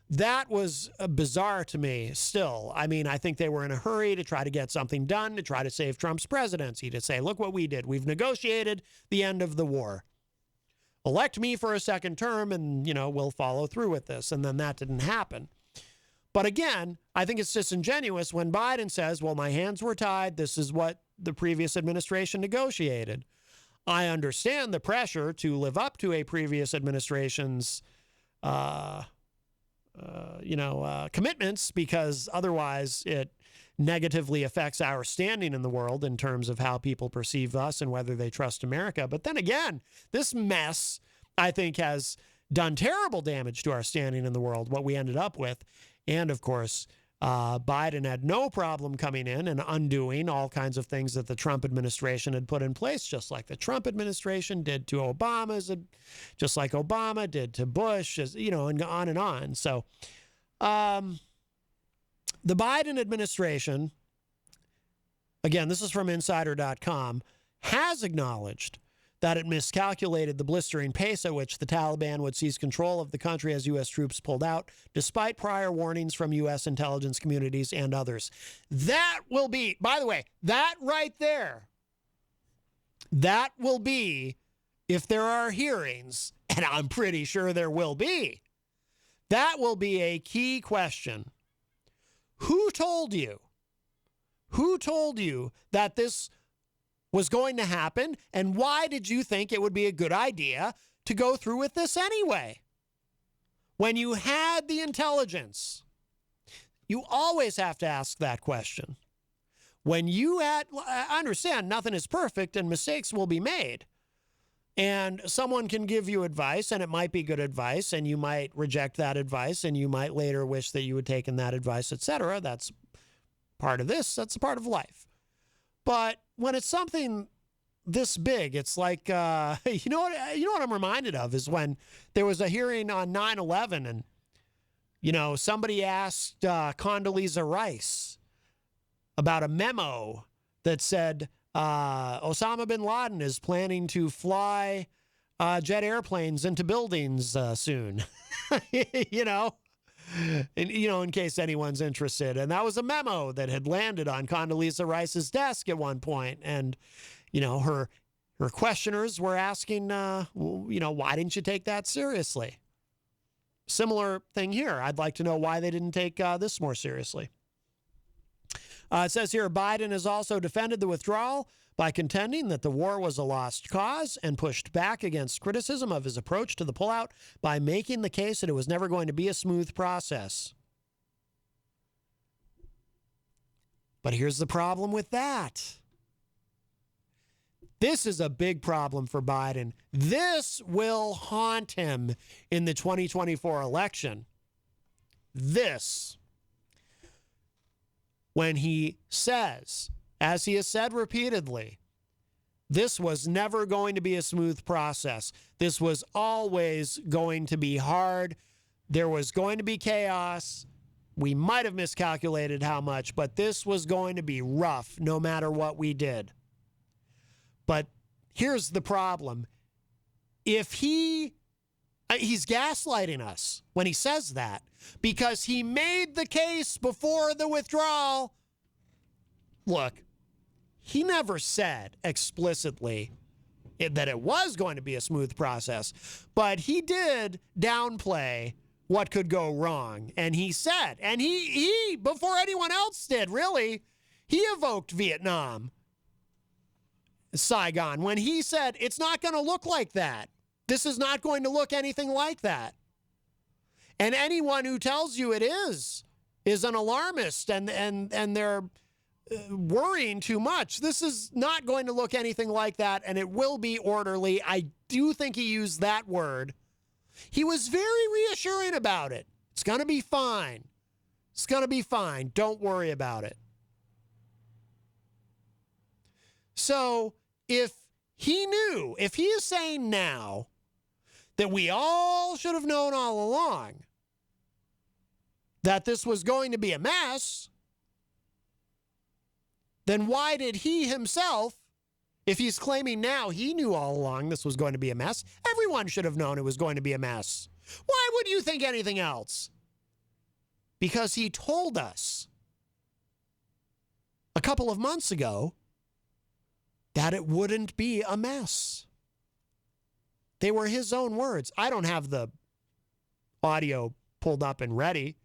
That was bizarre to me still. I think they were in a hurry to try to get something done, to try to save Trump's presidency, to say, look what we did. We've negotiated the end of the war. Elect me for a second term and, we'll follow through with this. And then that didn't happen. But again, I think it's disingenuous when Biden says, well, my hands were tied. This is what the previous administration negotiated. I understand the pressure to live up to a previous administration's, commitments, because otherwise it negatively affects our standing in the world in terms of how people perceive us and whether they trust America. But then again, this mess, I think, has done terrible damage to our standing in the world, what we ended up with. And of course, Biden had no problem coming in and undoing all kinds of things that the Trump administration had put in place, just like the Trump administration did to Obama's, just like Obama did to Bush, and on and on. So the Biden administration, again, this is from insider.com, has acknowledged that it miscalculated the blistering pace at which the Taliban would seize control of the country as U.S. troops pulled out, despite prior warnings from U.S. intelligence communities and others. That will be, by the way, that right there, that will be, if there are hearings, and I'm pretty sure there will be, that will be a key question. Who told you? Who told you that this was going to happen, and why did you think it would be a good idea to go through with this anyway? When you had the intelligence, you always have to ask that question. When you had, I understand nothing is perfect and mistakes will be made. And someone can give you advice, and it might be good advice, and you might reject that advice, and you might later wish that you had taken that advice, etc. That's part of this. That's a part of life. But when it's something this big, it's like, you know what I'm reminded of is when there was a hearing on 9/11, and, you know, somebody asked Condoleezza Rice about a memo that said, Osama bin Laden is planning to fly jet airplanes into buildings soon, in case anyone's interested. And that was a memo that had landed on Condoleezza Rice's desk at one point. And, her questioners were asking, why didn't you take that seriously? Similar thing here. I'd like to know why they didn't take this more seriously. It says here, Biden has also defended the withdrawal by contending that the war was a lost cause and pushed back against criticism of his approach to the pullout by making the case that it was never going to be a smooth process. But here's the problem with that. This is a big problem for Biden. This will haunt him in the 2024 election. When he says, as he has said repeatedly, this was never going to be a smooth process. This was always going to be hard. There was going to be chaos. We might have miscalculated how much, but this was going to be rough no matter what we did. But here's the problem. If he's gaslighting us when he says that, because he made the case before the withdrawal. Look, he never said explicitly that it was going to be a smooth process, but he did downplay what could go wrong. And he said, and he before anyone else did, really, he evoked Vietnam, Saigon, when he said, it's not going to look like that. This is not going to look anything like that. And anyone who tells you it is an alarmist and they're worrying too much. This is not going to look anything like that, and it will be orderly. I do think he used that word. He was very reassuring about it. It's going to be fine. It's going to be fine. Don't worry about it. So if he is saying now that we all should have known all along that this was going to be a mess, then why did he himself, if he's claiming now he knew all along this was going to be a mess, everyone should have known it was going to be a mess. Why would you think anything else? Because he told us a couple of months ago that it wouldn't be a mess. They were his own words. I don't have the audio pulled up and ready,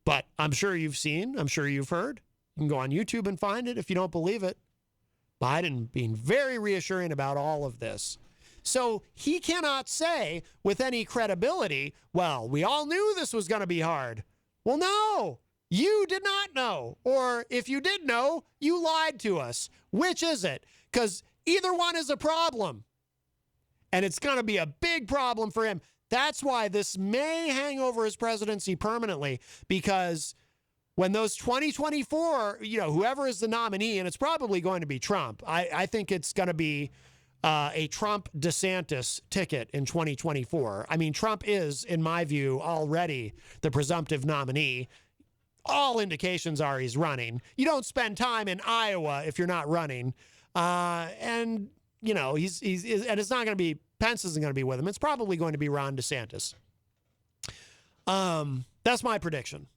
but I'm sure you've seen, I'm sure you've heard. You can go on YouTube and find it if you don't believe it. Biden being very reassuring about all of this. So he cannot say with any credibility, well, we all knew this was going to be hard. Well, no, you did not know. Or if you did know, you lied to us. Which is it? Because either one is a problem. And it's going to be a big problem for him. That's why this may hang over his presidency permanently, because when those 2024, whoever is the nominee, and it's probably going to be Trump. I think it's going to be a Trump-DeSantis ticket in 2024. I mean, Trump is, in my view, already the presumptive nominee. All indications are he's running. You don't spend time in Iowa if you're not running. And it's not going to be, Pence isn't going to be with him. It's probably going to be Ron DeSantis. That's my prediction.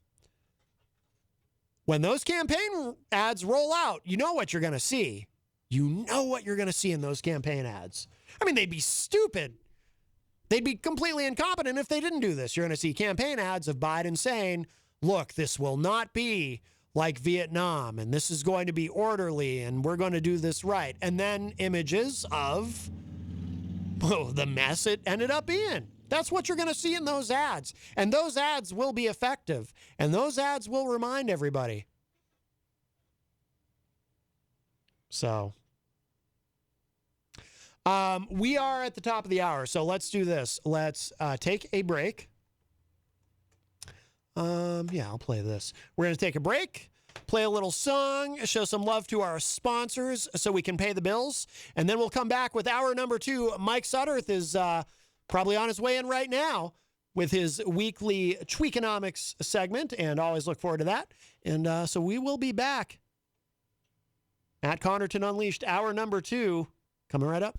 When those campaign ads roll out, you know what you're going to see. You know what you're going to see in those campaign ads. I mean, they'd be stupid. They'd be completely incompetent if they didn't do this. You're going to see campaign ads of Biden saying, look, this will not be like Vietnam, and this is going to be orderly, and we're going to do this right. And then images of the mess it ended up being. That's what you're going to see in those ads. And those ads will be effective. And those ads will remind everybody. So we are at the top of the hour. So let's do this. Let's take a break. Yeah, I'll play this. We're going to take a break, play a little song, show some love to our sponsors so we can pay the bills. And then we'll come back with hour number 2. Mike Sutterth is probably on his way in right now with his weekly Tweakonomics segment, and always look forward to that. And so we will be back at Connarton Unleashed, hour number 2, coming right up.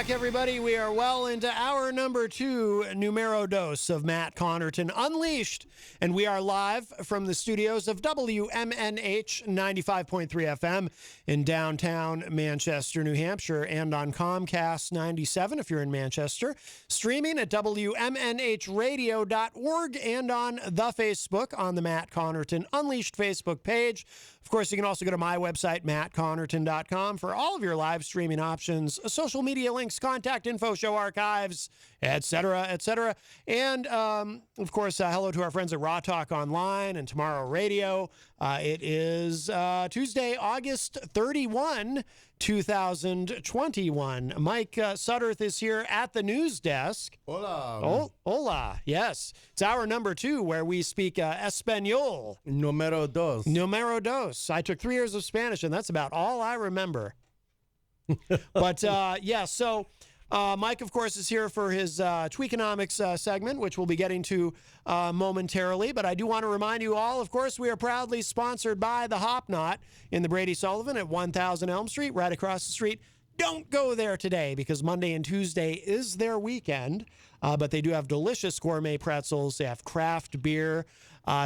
Everybody, we are well into hour number 2, numero dos of Matt Connarton Unleashed, and we are live from the studios of WMNH 95.3 FM in downtown Manchester, New Hampshire, and on Comcast 97 if you're in Manchester, streaming at WMNHradio.org and on the Facebook on the Matt Connarton Unleashed Facebook page. Of course, you can also go to my website, mattconnerton.com, for all of your live streaming options, social media links, contact info, show archives, etc., etc. And, of course, hello to our friends at Raw Talk Online and Tomorrow Radio. It is Tuesday, August 31, 2021. Mike Sutterth is here at the news desk. Hola. Oh, hola. Yes. It's hour number 2 where we speak Espanol. Numero dos. Numero dos. I took 3 years of Spanish, and that's about all I remember. But, yeah, so Mike, of course, is here for his Tweakonomics segment, which we'll be getting to momentarily. But I do want to remind you all, of course, we are proudly sponsored by the Hop Knot in the Brady Sullivan at 1000 Elm Street, right across the street. Don't go there today because Monday and Tuesday is their weekend. But they do have delicious gourmet pretzels. They have craft beer.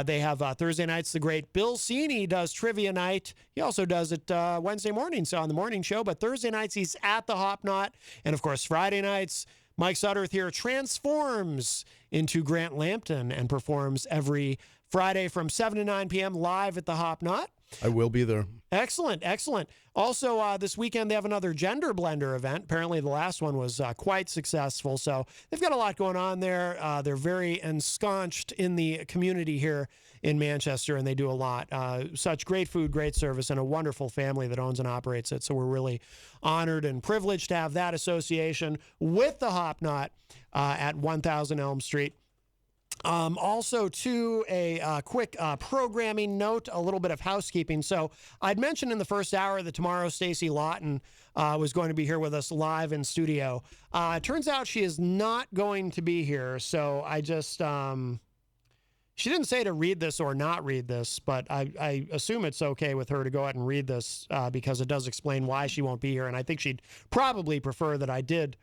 They have Thursday nights, the great Bill Cini does trivia night. He also does it Wednesday mornings on the morning show. But Thursday nights, he's at the Hop Knot. And, of course, Friday nights, Mike Sutterth here transforms into Grant Lampton and performs every Friday from 7 to 9 p.m. live at the Hop Knot. I will be there. Excellent, excellent. Also, this weekend, they have another Gender Blender event. Apparently, the last one was quite successful. So they've got a lot going on there. They're very ensconced in the community here in Manchester, and they do a lot. Such great food, great service, and a wonderful family that owns and operates it. So we're really honored and privileged to have that association with the Hop Knot at 1000 Elm Street. Also, to a quick programming note, a little bit of housekeeping. So I'd mentioned in the first hour that tomorrow Stacey Lawton was going to be here with us live in studio. It turns out she is not going to be here. So I just, she didn't say to read this or not read this, but I assume it's okay with her to go ahead and read this because it does explain why she won't be here. And I think she'd probably prefer that I did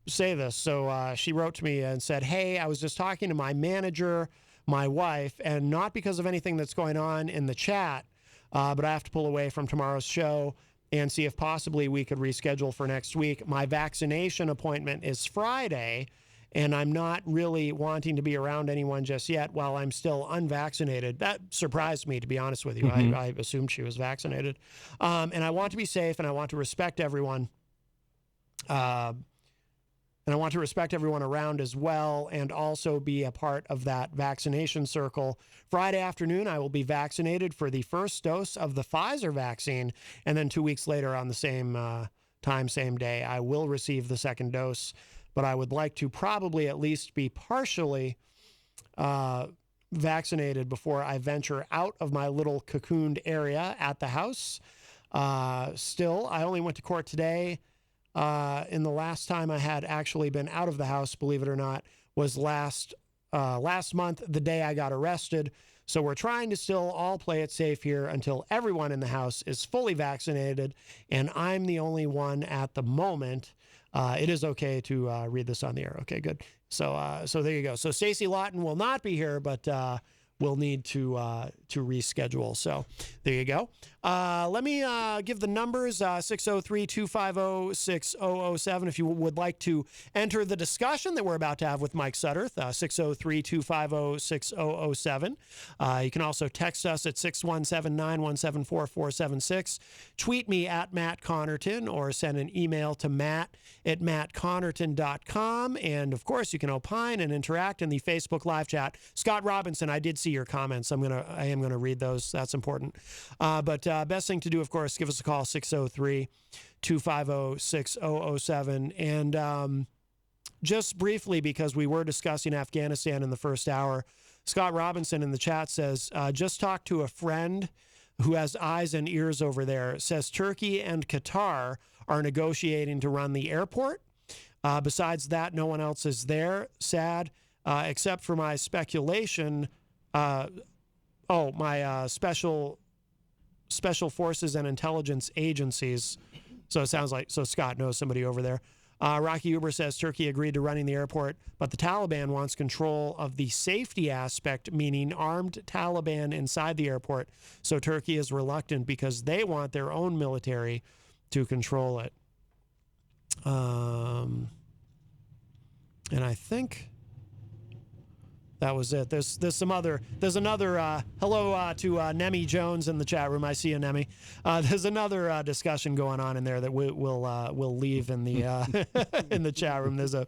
say this. So she wrote to me and said, hey, I was just talking to my manager, my wife, and not because of anything that's going on in the chat, but I have to pull away from tomorrow's show and see if possibly we could reschedule for next week. My vaccination appointment is Friday, and I'm not really wanting to be around anyone just yet while I'm still unvaccinated. That surprised me, to be honest with you. Mm-hmm. I assumed she was vaccinated. And I want to be safe, and I want to respect everyone. And I want to respect everyone around as well and also be a part of that vaccination circle. Friday afternoon, I will be vaccinated for the first dose of the Pfizer vaccine. And then 2 weeks later on the same time, same day, I will receive the second dose. But I would like to probably at least be partially vaccinated before I venture out of my little cocooned area at the house. Still, I only went to court today. In the last time I had actually been out of the house, believe it or not, was last last month, the day I got arrested. So we're trying to still all play it safe here until everyone in the house is fully vaccinated, and I'm the only one at the moment. It is okay to read this on the air. Okay, good. So there you go. So Stacey Lawton will not be here, but we'll need to reschedule. So there you go. Let me give the numbers, 603-250-6007 if you would like to enter the discussion that we're about to have with Mike Sutterth, 603-250-6007. You can also text us at 617-917-4476. Tweet me at Matt Connarton or send an email to matt@mattconnerton.com. And, of course, you can opine and interact in the Facebook live chat. Scott Robinson, I did see your comments. I am gonna read those. That's important. But best thing to do, of course, give us a call, 603-250-6007. And just briefly, because we were discussing Afghanistan in the first hour, Scott Robinson in the chat says, just talk to a friend who has eyes and ears over there, says Turkey and Qatar are negotiating to run the airport. Besides that, no one else is there. Sad, except for my speculation. My special forces and intelligence agencies. So it sounds like, so Scott knows somebody over there. Rocky Uber says Turkey agreed to running the airport, but the Taliban wants control of the safety aspect, meaning armed Taliban inside the airport. So Turkey is reluctant because they want their own military to control it. And I think that was it. There's another hello to Nemi Jones in the chat room. I see you, Nemi. There's another discussion going on in there that we'll leave in the in the chat room. There's a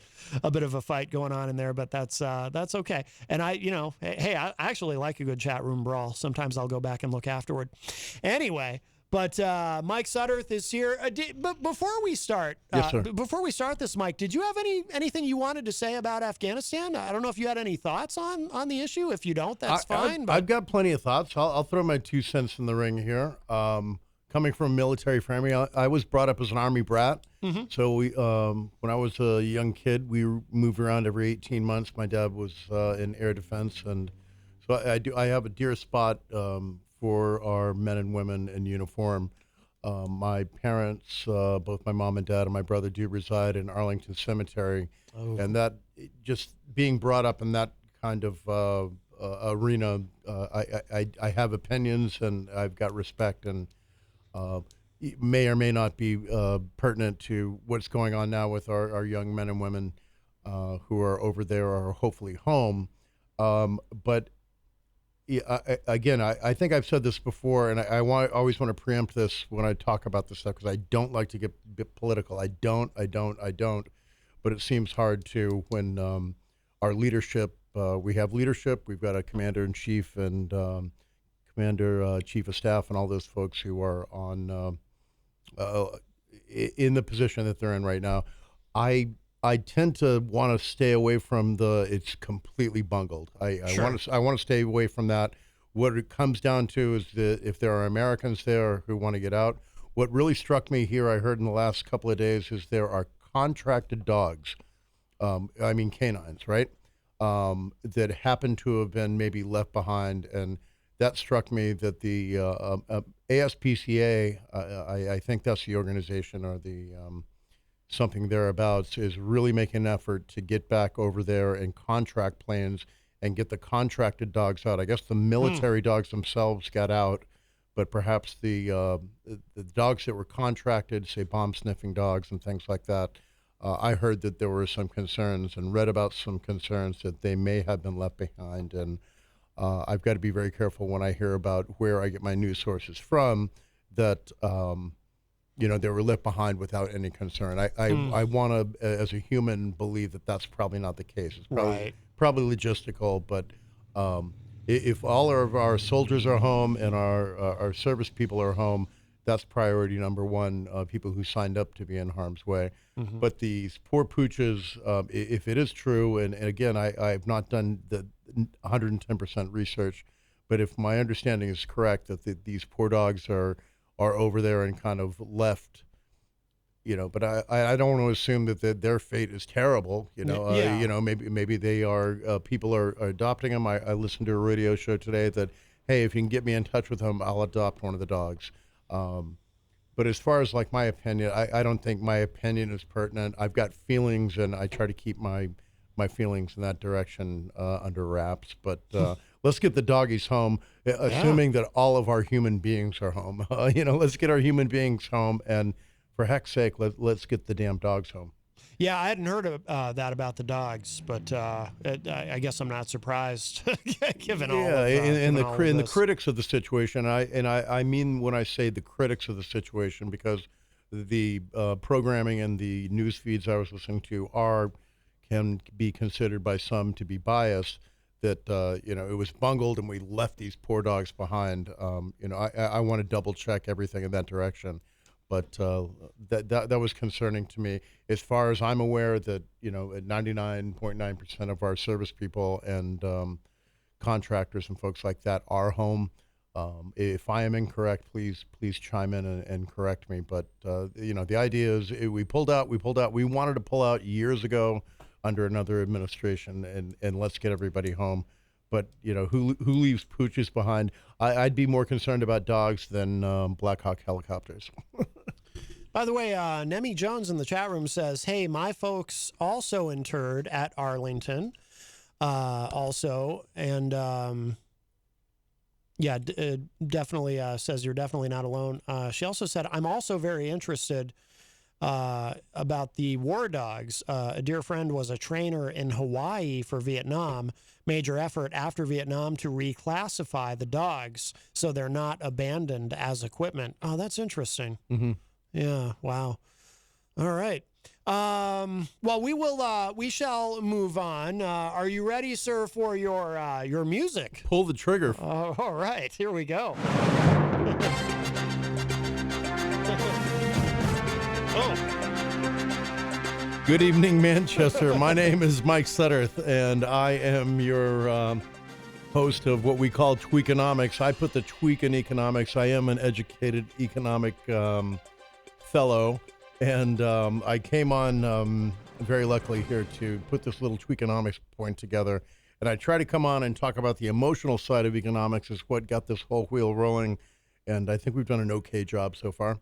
bit of a fight going on in there, but that's okay. And I actually like a good chat room brawl. Sometimes I'll go back and look afterward. Anyway. But Mike Sutterth is here. But before we start, yes, sir. Before we start this, Mike, did you have anything you wanted to say about Afghanistan? I don't know if you had any thoughts on the issue. If you don't, that's fine. I've got plenty of thoughts. I'll throw my 2 cents in the ring here. Coming from a military family, I was brought up as an Army brat. Mm-hmm. So we, when I was a young kid, we moved around every 18 months. My dad was in air defense, and so I have a dear spot for our men and women in uniform. My parents, both my mom and dad and my brother, do reside in Arlington Cemetery. Oh. And that, just being brought up in that kind of arena, I have opinions and I've got respect, and may or may not be pertinent to what's going on now with our young men and women who are over there or hopefully home. But again, I think I've said this before, and I always want to preempt this when I talk about this stuff, because I don't like to get a bit political. I don't. But it seems hard to when our leadership, we have leadership, we've got a commander-in-chief and commander-chief of staff and all those folks who are on in the position that they're in right now. I tend to want to stay away from it's completely bungled. Sure. I want to stay away from that. What it comes down to is that if there are Americans there who want to get out, what really struck me here, I heard in the last couple of days, is there are contracted dogs, canines, right? That happen to have been maybe left behind. And that struck me that the ASPCA, I think that's the organization, or the something thereabouts, is really making an effort to get back over there and contract planes and get the contracted dogs out. I guess the military dogs themselves got out, but perhaps the dogs that were contracted, say bomb-sniffing dogs and things like that, I heard that there were some concerns and read about some concerns that they may have been left behind. And I've got to be very careful when I hear about where I get my news sources from, that they were left behind without any concern. I want to, as a human, believe that that's probably not the case. It's probably logistical, but if all of our soldiers are home and our service people are home, that's priority number one, people who signed up to be in harm's way. Mm-hmm. But these poor pooches, if it is true, and again, I've not done the 110% research, but if my understanding is correct, that these poor dogs are over there and kind of left, but I don't want to assume that their fate is terrible. Yeah. Maybe they are people are adopting them. I listened to a radio show today that, hey, if you can get me in touch with them, I'll adopt one of the dogs. But as far as like my opinion, I don't think my opinion is pertinent. I've got feelings, and I try to keep my feelings in that direction under wraps. But let's get the doggies home, assuming that all of our human beings are home. Let's get our human beings home, and for heck's sake, let's get the damn dogs home. Yeah, I hadn't heard of that about the dogs, but I guess I'm not surprised, given all. Yeah, and the this. critics of the situation. I mean when I say the critics of the situation, because the programming and the news feeds I was listening to can be considered by some to be biased. That it was bungled and we left these poor dogs behind. I want to double check everything in that direction. But that was concerning to me. As far as I'm aware, that 99.9% of our service people and contractors and folks like that are home. If I am incorrect, please chime in and correct me. But the idea is we pulled out. We wanted to pull out years ago under another administration, and let's get everybody home. But who leaves pooches behind? I'd be more concerned about dogs than Black Hawk helicopters. By the way, Nemi Jones in the chat room says, "Hey, my folks also interred at Arlington, also, and definitely says you're definitely not alone." She also said, "I'm also very interested about the war dogs. A dear friend was a trainer in Hawaii for Vietnam. Major effort after Vietnam to reclassify the dogs so they're not abandoned as equipment." Oh, that's interesting. Mm-hmm. Yeah. Wow. All right. Well, we shall move on. Are you ready, sir, for your music? Pull the trigger. All right. Here we go. Good evening, Manchester. My name is Mike Sutterth, and I am your host of what we call Tweakonomics. I put the tweak in economics. I am an educated economic fellow, and I came on very luckily here to put this little Tweakonomics point together. And I try to come on and talk about the emotional side of economics is what got this whole wheel rolling, and I think we've done an okay job so far.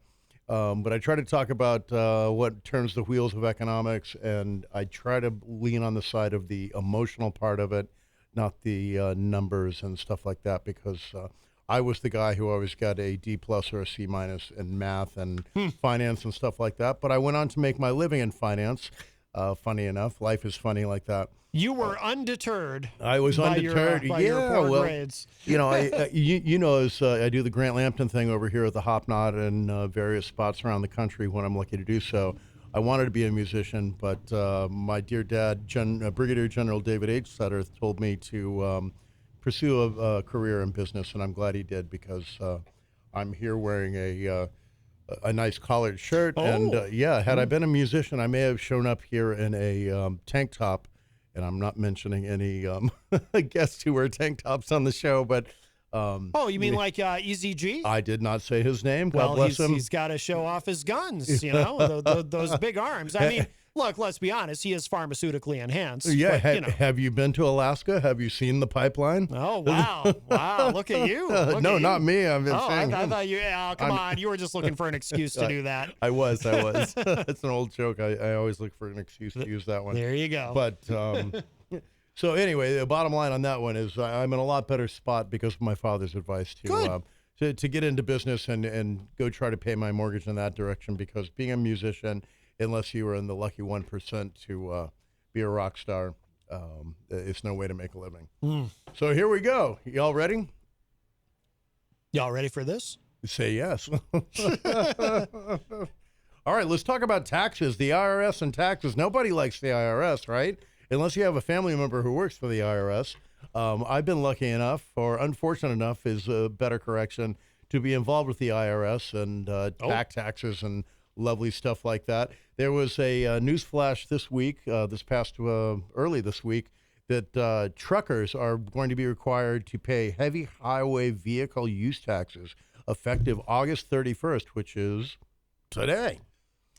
But I try to talk about what turns the wheels of economics, and I try to lean on the side of the emotional part of it, not the numbers and stuff like that, because I was the guy who always got a D+ or a C- in math and finance and stuff like that. But I went on to make my living in finance. Funny enough, life is funny like that. You were undeterred. I was undeterred. By your poor grades. I do the Grant Lampton thing over here at the Hop Knot and various spots around the country when I'm lucky to do so. I wanted to be a musician, but my dear dad, Brigadier General David H. Sutterth, told me to pursue a career in business, and I'm glad he did, because I'm here wearing a nice collared shirt. Oh. And had I been a musician, I may have shown up here in a tank top. And I'm not mentioning any guests who wear tank tops on the show, but you mean like Easy G? I did not say his name. God bless him. He's got to show off his guns, those big arms. I mean, look, let's be honest. He is pharmaceutically enhanced. Yeah. But, have you been to Alaska? Have you seen the pipeline? Oh, wow. Wow. Look at you. No, not me. I'm just saying. I thought you, come on. You were just looking for an excuse to do that. I was. It's an old joke. I always look for an excuse to use that one. There you go. But so anyway, the bottom line on that one is I'm in a lot better spot because of my father's advice to get into business and go try to pay my mortgage in that direction, because being a musician, unless you were in the lucky 1% to be a rock star, it's no way to make a living. So here we go. Y'all ready? Y'all ready for this? Say yes. All right, let's talk about taxes. The IRS and taxes. Nobody likes the IRS, right? Unless you have a family member who works for the IRS. I've been lucky enough, or unfortunate enough is a better correction, to be involved with the IRS and back taxes and lovely stuff like that. There was a news flash this week, early this week, that truckers are going to be required to pay heavy highway vehicle use taxes effective August 31st, which is today.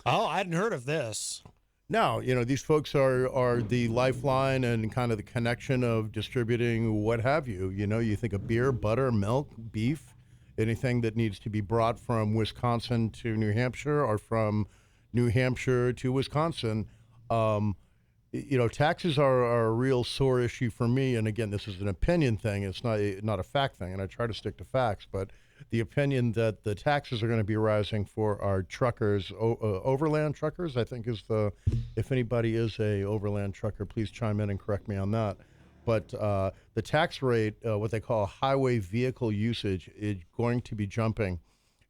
Oh, I hadn't heard of this. Now, these folks are the lifeline and kind of the connection of distributing what have you. You think of beer, butter, milk, beef, anything that needs to be brought from Wisconsin to New Hampshire or from New Hampshire to Wisconsin. Taxes are a real sore issue for me. And again, this is an opinion thing. It's not a fact thing. And I try to stick to facts, but the opinion that the taxes are going to be rising for our truckers, overland truckers, I think if anybody is a overland trucker, please chime in and correct me on that. But the tax rate, what they call highway vehicle usage, is going to be jumping.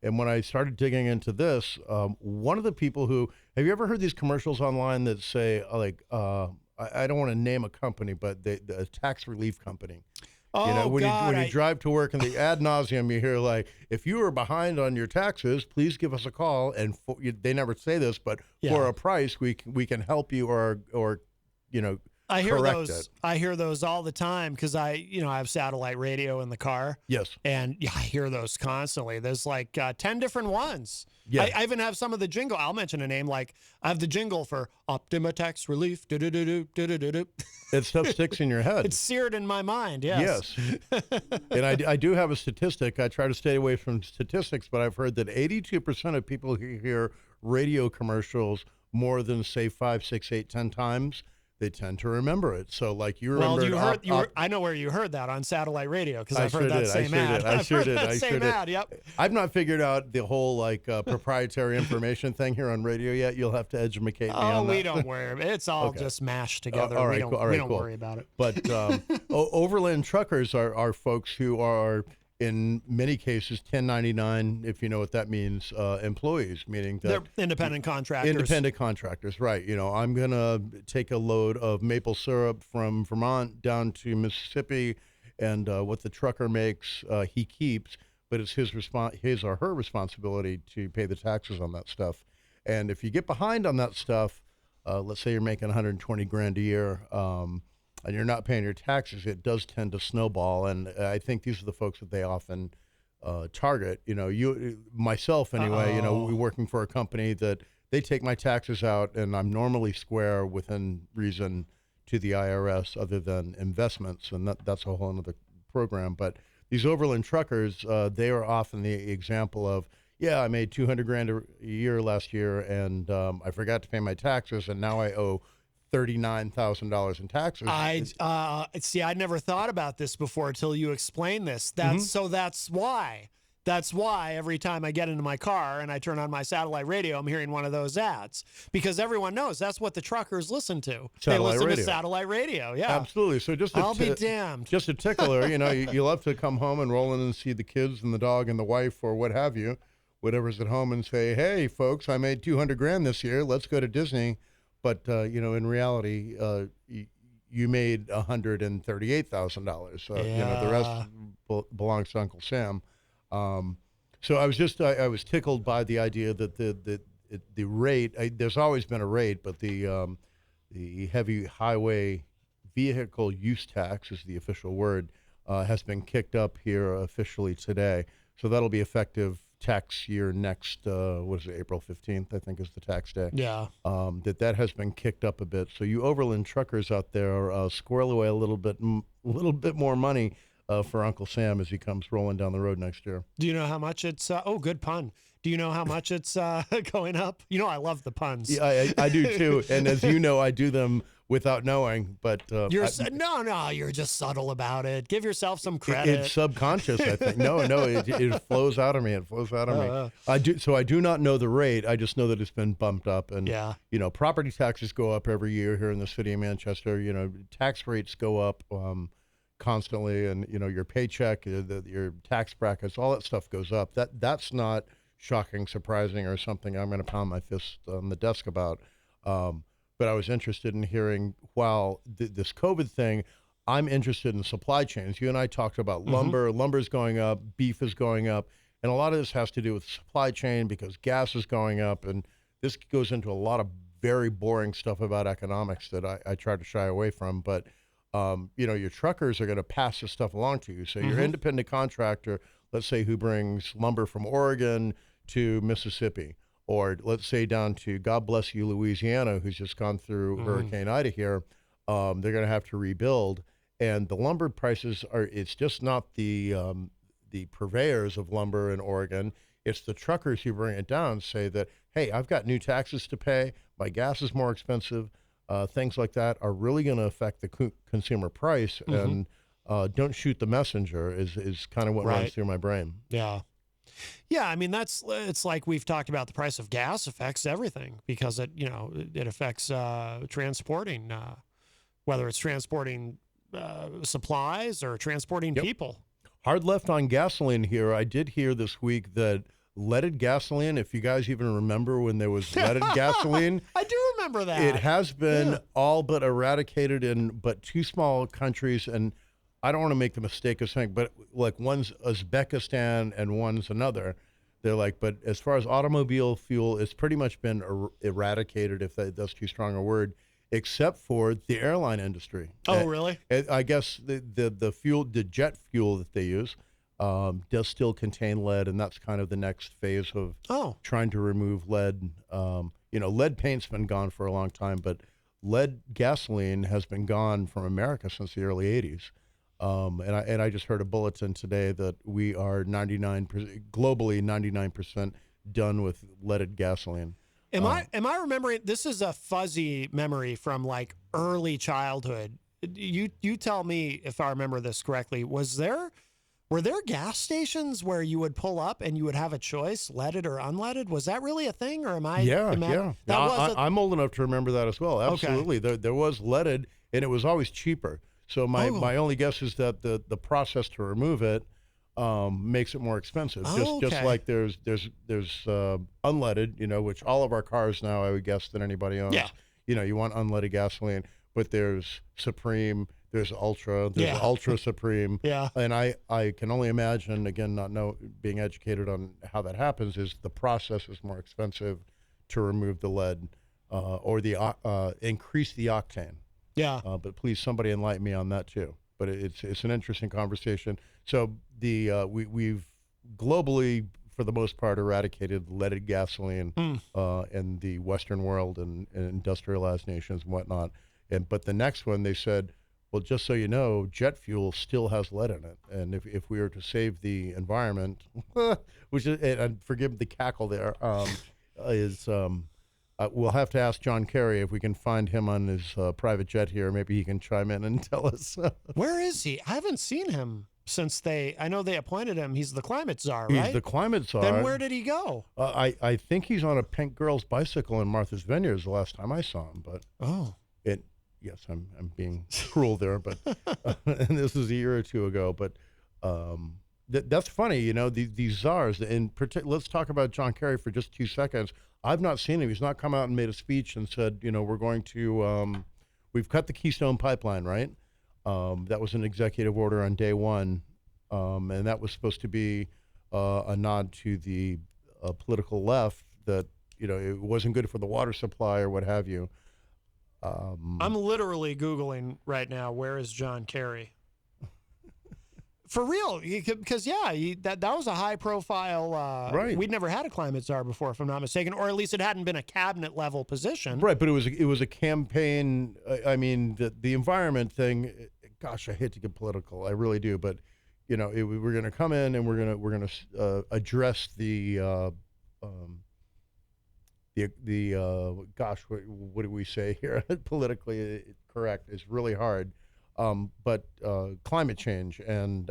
And when I started digging into this, one of the people have you ever heard these commercials online that say, I don't want to name a company, but the tax relief company. Oh, when God, you drive to work and the ad nauseum, you hear if you are behind on your taxes, please give us a call. And they never say this, but for a price, we can help you or I hear correct those. it. I hear those all the time because I have satellite radio in the car. Yes. And I hear those constantly. There's 10 different ones. Yeah. I even have some of the jingle. I'll mention a name I have the jingle for Optima Tax Relief. Do-do-do-do. That stuff sticks in your head. It's seared in my mind. Yes. Yes. And I do have a statistic. I try to stay away from statistics, but I've heard that 82% of people who hear radio commercials more than, say, 5, 6, 8, 10 times, they tend to remember it. So, you remember. Well, I know where you heard that on satellite radio because I've heard that same ad. I sure did. That same ad. Yep. I've not figured out the whole proprietary information thing here on radio yet. You'll have to educate me on that. Oh, we don't worry. It's all just mashed together. All we right, don't worry about it. But overland truckers are folks who are, in many cases, 1099, if you know what that means, employees, meaning that they're independent contractors. Independent contractors, right. I'm going to take a load of maple syrup from Vermont down to Mississippi, and what the trucker makes, he keeps, but it's his or her responsibility to pay the taxes on that stuff. And if you get behind on that stuff, let's say you're making 120 grand a year, and you're not paying your taxes, it does tend to snowball. And I think these are the folks that they often target. Myself anyway, we're working for a company that they take my taxes out, and I'm normally square within reason to the IRS other than investments, and that's a whole other program. But these overland truckers, they are often the example of, I made 200 grand a year last year, and I forgot to pay my taxes, and now I owe $39,000 in taxes. I'd never thought about this before until you explained this. So that's why. That's why every time I get into my car and I turn on my satellite radio, I'm hearing one of those ads, because everyone knows that's what the truckers listen to. They listen to satellite radio. Yeah, absolutely. So I'll be damned. Just a tickler. You love to come home and roll in and see the kids and the dog and the wife or what have you, whatever's at home, and say, "Hey, folks, I made 200 grand this year. Let's go to Disney." But, in reality, you made $138,000. So, the rest belongs to Uncle Sam. So I was tickled by the idea that the rate, there's always been a rate, but the heavy highway vehicle use tax is the official word, has been kicked up here officially today. So that'll be effective tax year next, April 15th, I think is the tax day. Yeah. That has been kicked up a bit. So you overland truckers out there, squirrel away a little bit more money for Uncle Sam as he comes rolling down the road next year. Do you know how much it's, good pun. Do you know how much it's going up? I love the puns. Yeah, I do too. And as you know, I do them without knowing, but you're just subtle about it. Give yourself some credit. It's subconscious, I think. No, it flows out of me. I do not know the rate. I just know that it's been bumped up, and property taxes go up every year here in the city of Manchester. Tax rates go up constantly, and your paycheck, your tax brackets, all that stuff goes up. That's not shocking, surprising, or something I'm going to pound my fist on the desk about. But I was interested in hearing, while this COVID thing, I'm interested in supply chains. You and I talked about lumber. Lumber's going up, beef is going up, and a lot of this has to do with supply chain because gas is going up, and this goes into a lot of very boring stuff about economics that I try to shy away from. But, your truckers are going to pass this stuff along to you. So your independent contractor, let's say, who brings lumber from Oregon to Mississippi, or let's say down to, God bless you, Louisiana, who's just gone through Hurricane Ida here, they're going to have to rebuild. And the lumber prices it's just not the purveyors of lumber in Oregon. It's the truckers who bring it down, say that, hey, I've got new taxes to pay. My gas is more expensive. Things like that are really going to affect the consumer price. And don't shoot the messenger is kind of what runs through my brain. Yeah. Yeah, I mean it's like we've talked about. The price of gas affects everything because it affects transporting, whether it's transporting supplies or transporting people. Hard left on gasoline here. I did hear this week that leaded gasoline, if you guys even remember when there was leaded gasoline. I do remember that. It has been all but eradicated in but two small countries, and I don't want to make the mistake of saying, but like one's Uzbekistan and one's another. They're like, but as far as automobile fuel, it's pretty much been eradicated, if that's too strong a word, except for the airline industry. Oh, really? I guess the fuel, the jet fuel that they use, does still contain lead, and that's kind of the next phase of trying to remove lead. Lead paint's been gone for a long time, but lead gasoline has been gone from America since the early 80s. And I just heard a bulletin today that we are 99% done with leaded gasoline. Am I remembering? This is a fuzzy memory from like early childhood. You tell me if I remember this correctly. Were there gas stations where you would pull up and you would have a choice, leaded or unleaded? Was that really a thing, or am I? Yeah. I'm old enough to remember that as well. Absolutely, there was leaded, and it was always cheaper. So my only guess is that the process to remove it makes it more expensive. Just like there's unleaded, which all of our cars now, I would guess, that anybody owns. Yeah. You want unleaded gasoline, but there's Supreme, there's Ultra, there's Ultra Supreme. Yeah. And I can only imagine, again, being educated on how that happens, is the process is more expensive to remove the lead or increase the octane. Yeah. But please, somebody enlighten me on that too. But it's an interesting conversation. So we've globally, for the most part, eradicated leaded gasoline in the Western world and industrialized nations and whatnot. But the next one, they said, well, just so you know, jet fuel still has lead in it. And if we were to save the environment, which is, and forgive the cackle there, we'll have to ask John Kerry if we can find him on his private jet here. Maybe he can chime in and tell us. Where is he? I haven't seen him since I know they appointed him. He's the climate czar, right? He's the climate czar. Then where did he go? I think he's on a pink girl's bicycle in Martha's Vineyard the last time I saw him. But yes, I'm being cruel there, but and this was a year or two ago. But that's funny, these czars. In let's talk about John Kerry for just 2 seconds. I've not seen him. He's not come out and made a speech and said, we're going to, we've cut the Keystone Pipeline, right? That was an executive order on day one, and that was supposed to be a nod to the political left that, it wasn't good for the water supply or what have you. I'm literally Googling right now, where is John Kerry? For real, because that was a high profile. Right. We'd never had a climate czar before, if I'm not mistaken, or at least it hadn't been a cabinet level position. Right, but it was a campaign. I mean, the environment thing. Gosh, I hate to get political, I really do. But we're going to come in and we're going to address the gosh, what do we say here? Politically correct is really hard. But climate change and,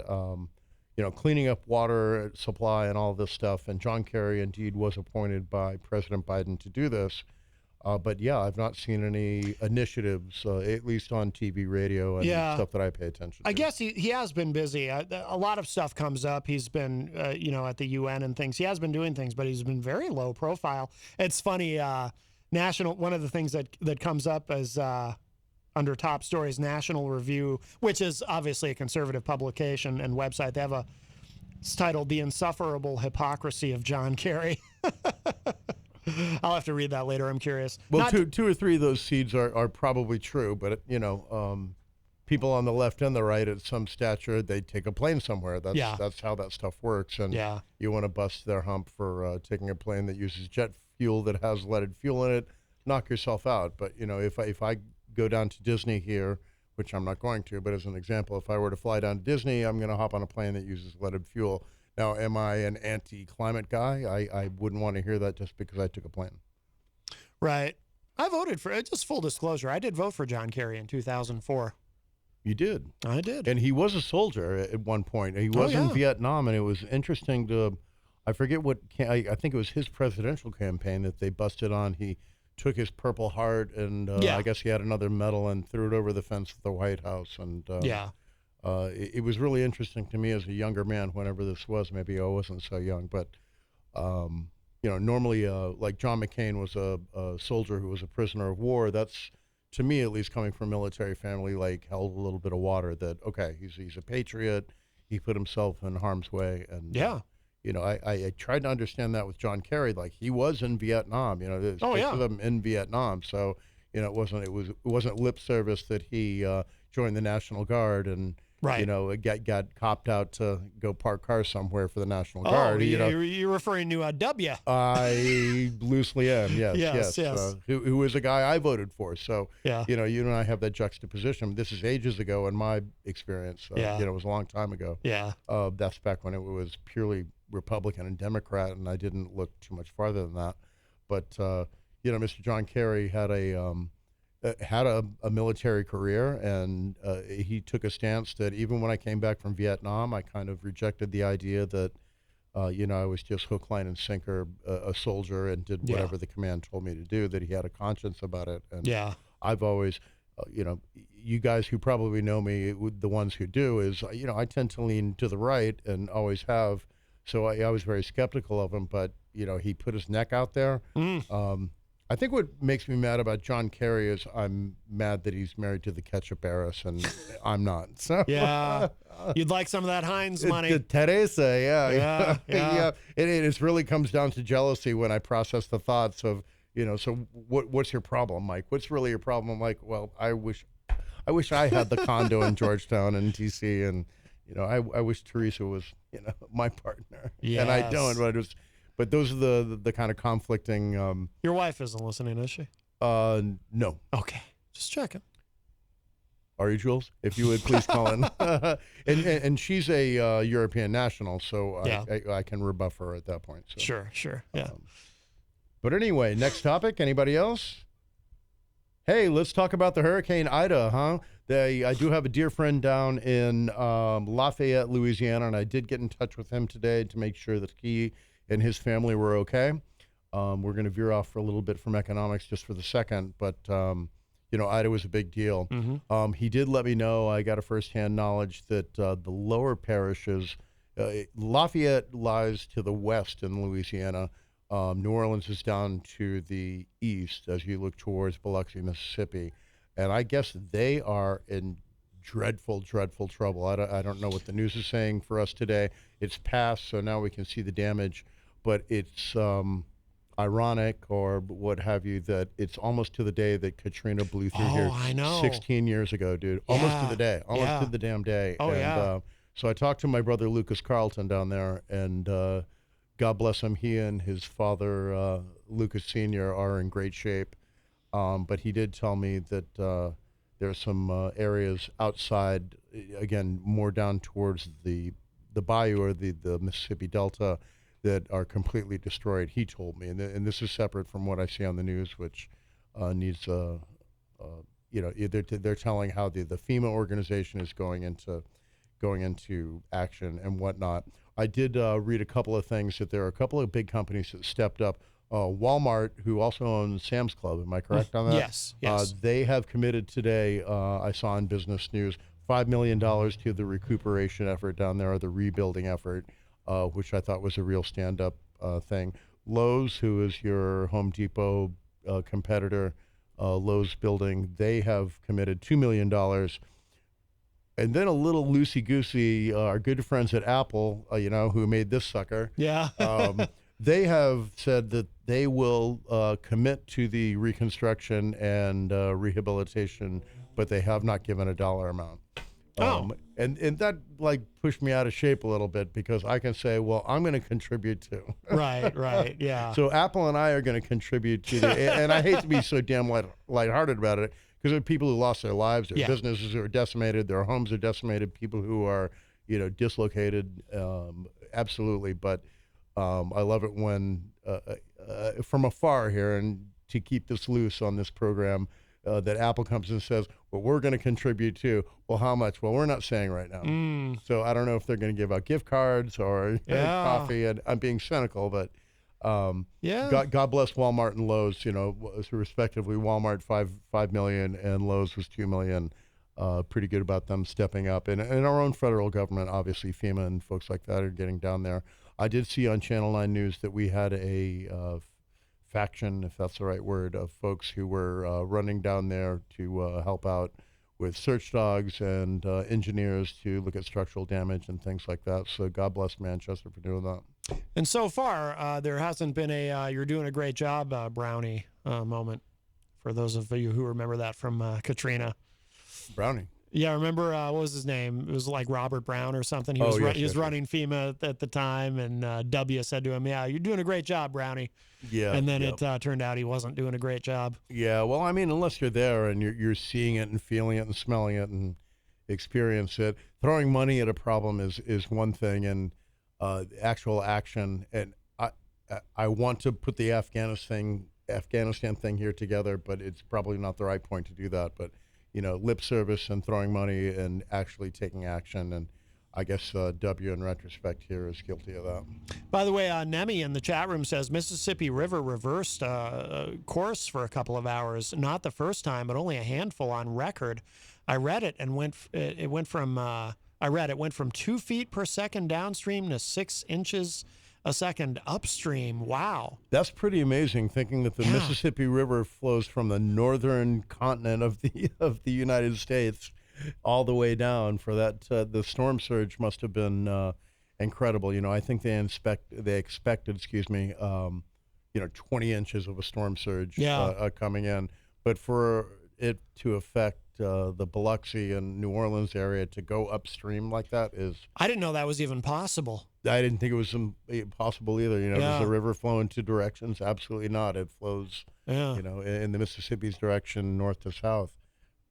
cleaning up water supply and all this stuff. And John Kerry indeed was appointed by President Biden to do this. But I've not seen any initiatives, at least on TV, radio, and stuff that I pay attention to. I guess he has been busy. A lot of stuff comes up. He's been, at the UN and things. He has been doing things, but he's been very low profile. It's funny, one of the things that comes up as under top stories, National Review, which is obviously a conservative publication and website. They have it's titled "The Insufferable Hypocrisy of John Kerry." I'll have to read that later. I'm curious. Well, two or three of those seeds are probably true, but people on the left and the right at some stature, they take a plane somewhere. That's how that stuff works, and you want to bust their hump for taking a plane that uses jet fuel that has leaded fuel in it, knock yourself out. But if I go down to Disney here, which I'm not going to, but as an example, if I were to fly down to Disney, I'm going to hop on a plane that uses leaded fuel. Now, am I an anti-climate guy? I wouldn't want to hear that just because I took a plane. Right. I voted for, just full disclosure, I did vote for John Kerry in 2004. You did. I did. And he was a soldier at one point. He was in Vietnam, and it was interesting I forget I think it was his presidential campaign that they busted on. He took his Purple Heart, and I guess he had another medal and threw it over the fence of the White House. And it was really interesting to me as a younger man, whenever this was. Maybe I wasn't so young, but normally like John McCain was a soldier who was a prisoner of war. That's, to me at least, coming from a military family, like held a little bit of water that, okay, he's a patriot. He put himself in harm's way. And I tried to understand that with John Kerry. Like, he was in Vietnam, there's pictures of him in Vietnam. So, it wasn't lip service that he joined the National Guard and, got copped out to go park cars somewhere for the National Guard. You're referring to W. I loosely am, yes. Who is a guy I voted for. So, you and I have that juxtaposition. This is ages ago in my experience. It was a long time ago. Yeah. That's back when it was purely Republican and Democrat, and I didn't look too much farther than that. But, Mr. John Kerry had a military career, and he took a stance that even when I came back from Vietnam, I kind of rejected the idea that, I was just hook, line, and sinker a soldier and did whatever the command told me to do, that he had a conscience about it. And I've always, you guys who probably know me, the ones who do, is, I tend to lean to the right and always have. So I was very skeptical of him, but, he put his neck out there. I think what makes me mad about John Kerry is I'm mad that he's married to the ketchup heiress, and I'm not. So you'd like some of that Heinz money. Teresa, It really comes down to jealousy when I process the thoughts of, so what's your problem, Mike? What's really your problem? I'm like, well, I wish I had the condo in Georgetown and DC, and I wish Teresa was my partner, and I don't. But those are the kind of conflicting. Your wife isn't listening, is she? No. Okay, just checking. Are you, Jules? If you would please call in. and she's a European national, so I can rebuff her at that point. So. Sure, yeah. But anyway, next topic. Anybody else? Hey, let's talk about the Hurricane Ida, huh? I do have a dear friend down in Lafayette, Louisiana, and I did get in touch with him today to make sure that he and his family were okay. We're going to veer off for a little bit from economics just for the second, but Ida was a big deal. Mm-hmm. He did let me know, I got a firsthand knowledge that the lower parishes, Lafayette lies to the west in Louisiana. New Orleans is down to the east as you look towards Biloxi, Mississippi. And I guess they are in dreadful, dreadful trouble. I don't know what the news is saying for us today. It's past, so now we can see the damage. But it's ironic or what have you that it's almost to the day that Katrina blew through here 16 years ago, dude. Almost to the day. Almost to the damn day. So I talked to my brother Lucas Carlton down there, and God bless him, he and his father, Lucas Sr., are in great shape. But he did tell me that there's some areas outside, again, more down towards the bayou or the Mississippi Delta, that are completely destroyed, he told me. And this is separate from what I see on the news, which needs, they're telling how the FEMA organization is going into action and whatnot. I did read a couple of things, that there are a couple of big companies that stepped up. Walmart, who also owns Sam's Club, am I correct on that? Yes. They have committed today, I saw in Business News, $5 million to the recuperation effort down there, or the rebuilding effort, which I thought was a real stand-up thing. Lowe's, who is your Home Depot competitor, Lowe's building, they have committed $2 million. And then a little loosey-goosey, our good friends at Apple, who made this sucker. Yeah. They have said that they will commit to the reconstruction and rehabilitation, but they have not given a dollar amount. And that like pushed me out of shape a little bit because I can say, well, I'm going to contribute too. Right, yeah. So Apple and I are going to contribute to and I hate to be so damn lighthearted about it because there are people who lost their lives, their businesses who are decimated, their homes are decimated, people who are, dislocated, absolutely. But I love it when from afar here and to keep this loose on this program, that Apple comes and says, well, we're going to contribute too. Well, how much? Well, we're not saying right now. So I don't know if they're going to give out gift cards or coffee. And I'm being cynical, but God bless Walmart and Lowe's, respectively. Walmart, 5 million and Lowe's was 2 million. Pretty good about them stepping up. And our own federal government, obviously FEMA and folks like that are getting down there. I did see on Channel 9 News that we had a faction, if that's the right word, of folks who were running down there to help out with search dogs and engineers to look at structural damage and things like that. So God bless Manchester for doing that. And so far, there hasn't been a "you're doing a great job" Brownie moment for those of you who remember that from Katrina. Brownie. Yeah, remember what was his name? It was like Robert Brown or something. He was running FEMA at the time, and W said to him, "Yeah, you're doing a great job, Brownie." Yeah, and then it turned out he wasn't doing a great job. Yeah, well, I mean, unless you're there and you're seeing it and feeling it and smelling it and experience it, throwing money at a problem is one thing, and actual action. And I want to put the Afghanistan thing here together, but it's probably not the right point to do that. But lip service and throwing money and actually taking action. And I guess W in retrospect here is guilty of that. By the way, Nemi in the chat room says Mississippi River reversed course for a couple of hours. Not the first time, but only a handful on record. I read it and it went from 2 feet per second downstream to 6 inches a second upstream. Wow. That's pretty amazing, thinking that the Mississippi River flows from the northern continent of the United States all the way down. For that, the storm surge must have been incredible. I think they expected 20 inches of a storm surge coming in, but for it to affect the Biloxi and New Orleans area to go upstream like that is... I didn't know that was even possible. I didn't think it was possible either. Does the river flow in 2 directions? Absolutely not. It flows, in the Mississippi's direction, north to south.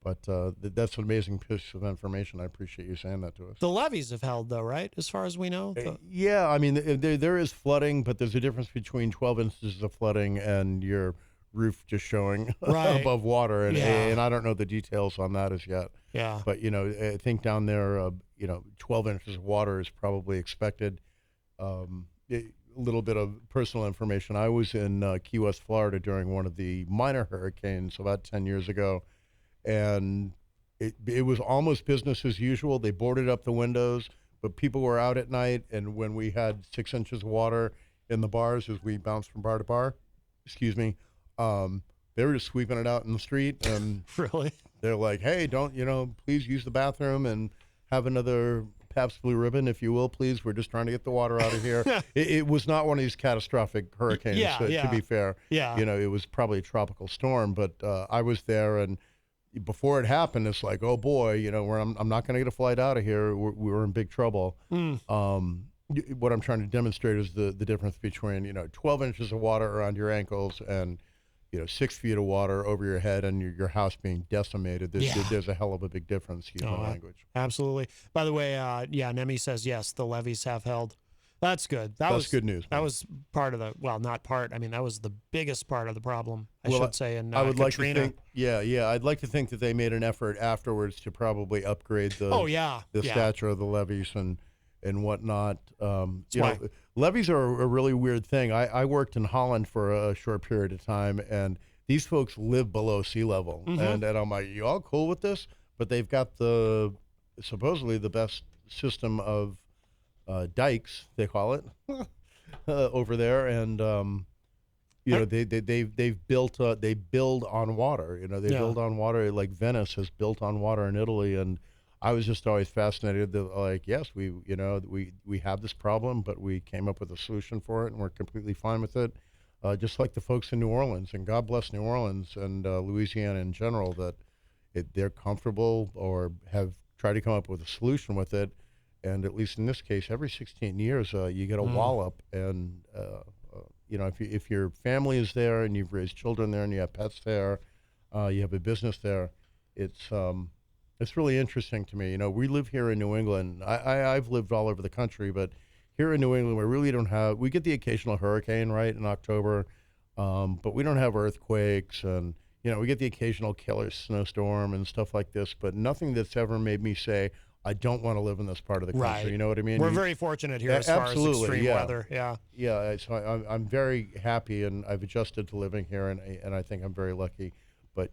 But that's an amazing piece of information. I appreciate you saying that to us. The levees have held, though, right? As far as we know? Yeah, I mean, there is flooding, but there's a difference between 12 inches of flooding and your roof just showing above water. And I don't know the details on that as yet. Yeah. But, I think down there, 12 inches of water is probably expected. A little bit of personal information. I was in Key West, Florida during one of the minor hurricanes about 10 years ago, and it was almost business as usual. They boarded up the windows, but people were out at night, and when we had 6 inches of water in the bars as we bounced from bar to bar, they were just sweeping it out in the street. And really? They're like, hey, don't, please use the bathroom and have another Pabst Blue Ribbon, if you will, please. We're just trying to get the water out of here. It was not one of these catastrophic hurricanes, to be fair. Yeah. It was probably a tropical storm, but I was there, and before it happened, it's like, oh boy, I'm not going to get a flight out of here. We're in big trouble. What I'm trying to demonstrate is the difference between, 12 inches of water around your ankles and 6 feet of water over your head and your house being decimated. There's a hell of a big difference, language. Absolutely. By the way, Nemi says, yes, the levees have held. That's good. That's good news. That was part of not part. I mean, that was the biggest part of the problem, I should say, in I would Katrina. like to think, I'd like to think that they made an effort afterwards to probably upgrade the stature of the levees and whatnot. Levees are a really weird thing. I worked in Holland for a short period of time, and these folks live below sea level. And I'm like, you all cool with this? But they've got supposedly the best system of dikes, they call it, over there. And, they build on water. They build on water like Venice has built on water in Italy. And I was just always fascinated that, yes, we have this problem, but we came up with a solution for it, and we're completely fine with it. Just like the folks in New Orleans, and God bless New Orleans and Louisiana in general, that they're comfortable or have try to come up with a solution with it. And at least in this case, every 16 years, you get a wallop. And, if your family is there and you've raised children there and you have pets there, you have a business there, it's really interesting to me. We live here in New England. I've lived all over the country, but here in New England, we really don't have, we get the occasional hurricane, right, in October, but we don't have earthquakes, and, we get the occasional killer snowstorm and stuff like this, but nothing that's ever made me say, I don't want to live in this part of the country. Right. You know what I mean? We're very fortunate here as far as extreme weather. Yeah. Yeah. So I'm very happy, and I've adjusted to living here, and I think I'm very lucky. But,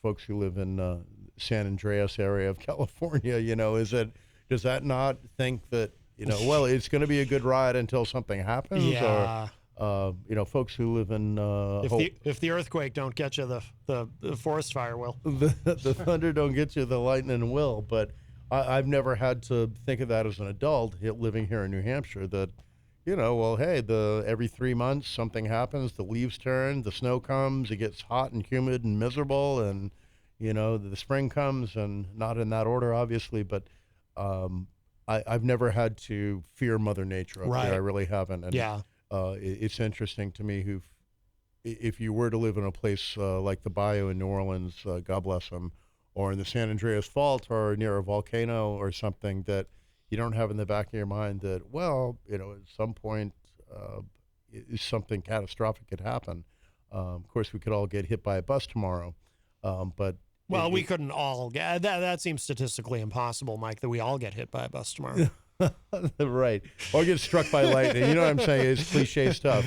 folks who live in San Andreas area of California, does that not think that, well, it's going to be a good ride until something happens? Yeah. Or, folks who live in if the earthquake don't get you, the forest fire will. The thunder don't get you, the lightning will. But I've never had to think of that as an adult living here in New Hampshire, that, well, hey, every 3 months something happens, the leaves turn, the snow comes, it gets hot and humid and miserable, and, the spring comes, and not in that order, obviously, but I've never had to fear Mother Nature up Right. there. I really haven't. And, Yeah. it's interesting to me if you were to live in a place like the Bayou in New Orleans, God bless them, or in the San Andreas Fault, or near a volcano or something, that you don't have in the back of your mind that, well, at some point something catastrophic could happen. Of course, we could all get hit by a bus tomorrow, but Well, we couldn't all get that seems statistically impossible, Mike, that we all get hit by a bus tomorrow. right, or get struck by lightning. You know what I'm saying? It's cliche stuff.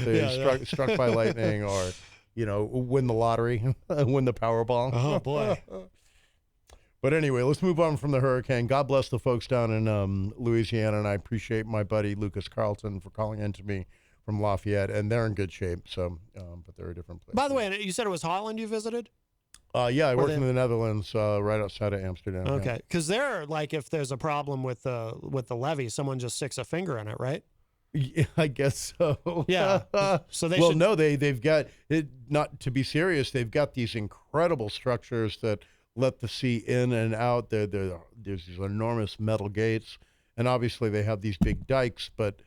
Struck by lightning, or win the lottery, win the Powerball. Oh boy. But anyway, let's move on from the hurricane. God bless the folks down in Louisiana, and I appreciate my buddy Lucas Carlton for calling in to me from Lafayette, and they're in good shape. So, but they're a different place. By the way, you said it was Holland you visited? Yeah, I worked in the Netherlands, right outside of Amsterdam. Okay, because they're like, if there's a problem with the levee, someone just sticks a finger in it, right? Yeah, I guess so. Yeah. So they well, should... no, they've got it. Not to be serious, they've got these incredible structures that let the sea in and out. There's these enormous metal gates, and obviously they have these big dikes. But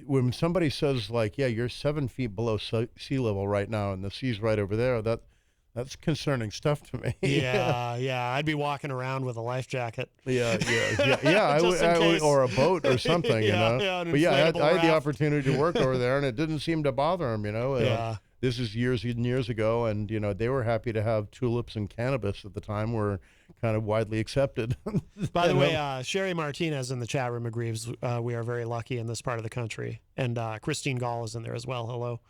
when somebody says, like, yeah, you're 7 feet below sea level right now, and the sea's right over there, that's concerning stuff to me. Yeah. I'd be walking around with a life jacket. Yeah. I would, or a boat or something, Yeah, But yeah, I had raft. the opportunity to work over there, and it didn't seem to bother them, Yeah. This is years and years ago, and they were happy to have tulips and cannabis at the time, were kind of widely accepted. By the way, Sherry Martinez in the chat room agrees we are very lucky in this part of the country, and Christine Gall is in there as well. Hello.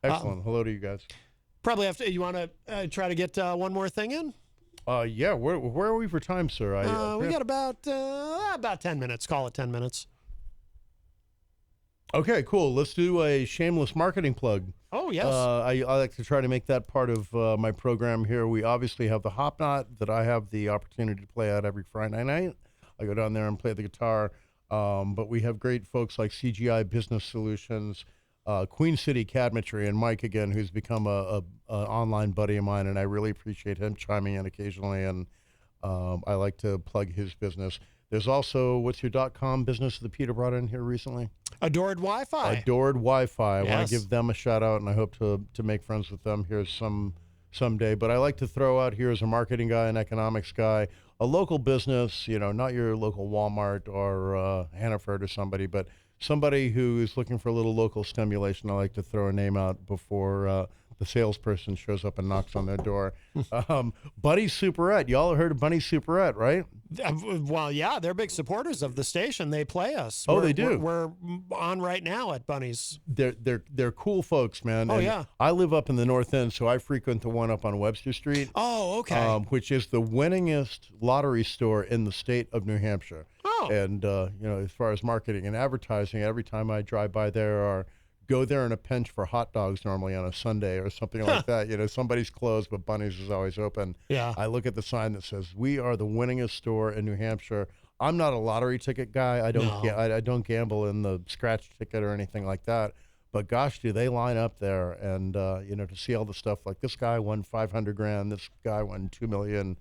Excellent. Hello to you guys. Probably have to. You want to try to get one more thing in? Yeah. Where are we for time, sir? We got about 10 minutes. Call it 10 minutes. Okay, cool. Let's do a shameless marketing plug. Oh, yes. I like to try to make that part of my program here. We obviously have the Hop Knot that I have the opportunity to play at every Friday night. I go down there and play the guitar. But we have great folks like CGI Business Solutions, Queen City Cadmetry, and Mike, again, who's become a online buddy of mine, and I really appreciate him chiming in occasionally, and I like to plug his business. There's also, what's your .com business that Peter brought in here recently? Adored Wi-Fi. Adored Wi-Fi. I want Yes. to give them a shout out, and I hope to make friends with them here someday. But I like to throw out here as a marketing guy, an economics guy, a local business, not your local Walmart or Hannaford or somebody, but somebody who is looking for a little local stimulation. I like to throw a name out before the salesperson shows up and knocks on their door. Bunny Superette. Y'all heard of Bunny Superette, right? Well, yeah, they're big supporters of the station. They play us. Oh, they do? We're on right now at Bunny's. They're cool folks, man. Oh, And yeah. I live up in the North End, so I frequent the one up on Webster Street. Oh, okay. Which is the winningest lottery store in the state of New Hampshire. Oh. And, as far as marketing and advertising, every time I drive by there or go there in a pinch for hot dogs normally on a Sunday or something like that, somebody's closed, but Bunny's is always open. Yeah. I look at the sign that says, "We are the winningest store in New Hampshire." I'm not a lottery ticket guy. I don't I don't gamble in the scratch ticket or anything like that. But gosh, do they line up there, and to see all the stuff, like this guy won $500,000, this guy won $2 million.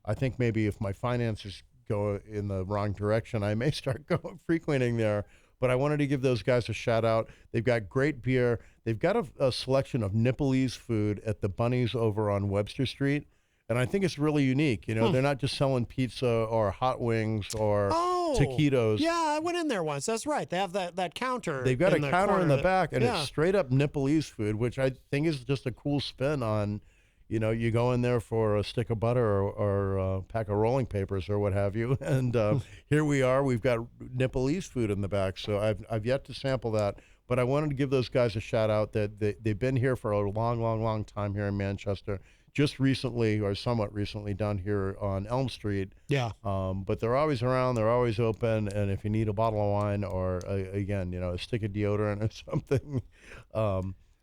I think maybe if my finances go in the wrong direction, I may start frequenting there. But I wanted to give those guys a shout out. They've got great beer. They've got a selection of Nepalese food at the Bunnies over on Webster Street. And I think it's really unique. You know, they're not just selling pizza or hot wings or taquitos. Yeah, I went in there once. That's right. They have that counter. They've got a counter in the back, and yeah. it's straight up Nepalese food, which I think is just a cool spin on, you know, you go in there for a stick of butter or a pack of rolling papers or what have you. And here we are. We've got Nepalese food in the back. So I've yet to sample that. But I wanted to give those guys a shout out that they've been here for a long time here in Manchester. Just recently, or somewhat recently, down here on Elm Street. Yeah. But they're always around. They're always open. And if you need a bottle of wine or, again, you know, a stick of deodorant or something,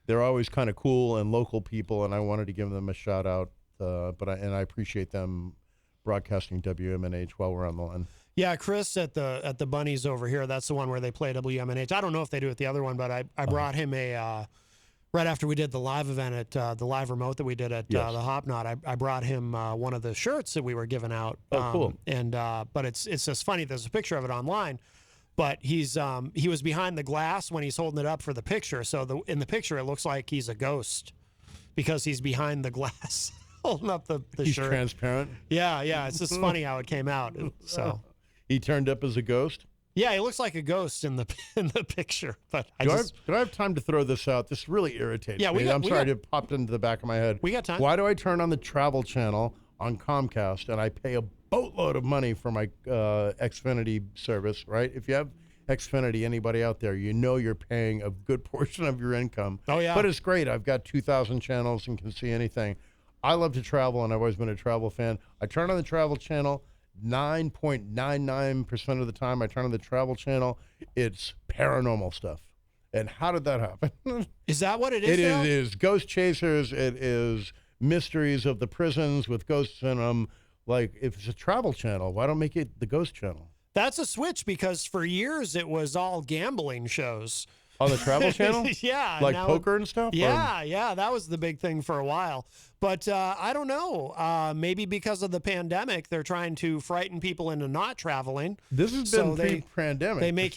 they're always kind of cool and local people. And I wanted to give them a shout out. I appreciate them broadcasting WMNH while we're on the line. Yeah, Chris at the Bunnies over here. That's the one where they play WMNH. I don't know if they do it the other one, but I brought him a. Right after we did the live event at the live remote that we did at the Hop Knot, I brought him one of the shirts that we were giving out. Oh, cool! But it's just funny. There's a picture of it online, but he was behind the glass when he's holding it up for the picture. So in the picture, it looks like he's a ghost because he's behind the glass holding up the he's shirt. Transparent. Yeah. It's just funny how it came out. So he turned up as a ghost. Yeah, he looks like a ghost in the picture. But do I have time to throw this out? This really irritates me. I'm sorry, it popped into the back of my head. We got time. Why do I turn on the Travel Channel on Comcast and I pay a boatload of money for my Xfinity service, right? If you have Xfinity, anybody out there, you know you're paying a good portion of your income. Oh, yeah. But it's great. I've got 2,000 channels and can see anything. I love to travel, and I've always been a travel fan. I turn on the Travel Channel. 9.99% of the time I turn on the Travel Channel, it's paranormal stuff. And how did that happen? Is that what it is? It is ghost chasers. It is mysteries of the prisons with ghosts in them. Like, if it's a Travel Channel, why don't make it the Ghost Channel? That's a switch, because for years it was all gambling shows. On the Travel Channel? Yeah. Like poker and stuff? Yeah. That was the big thing for a while. But I don't know. Maybe because of the pandemic, they're trying to frighten people into not traveling. This has been pre-pandemic. They make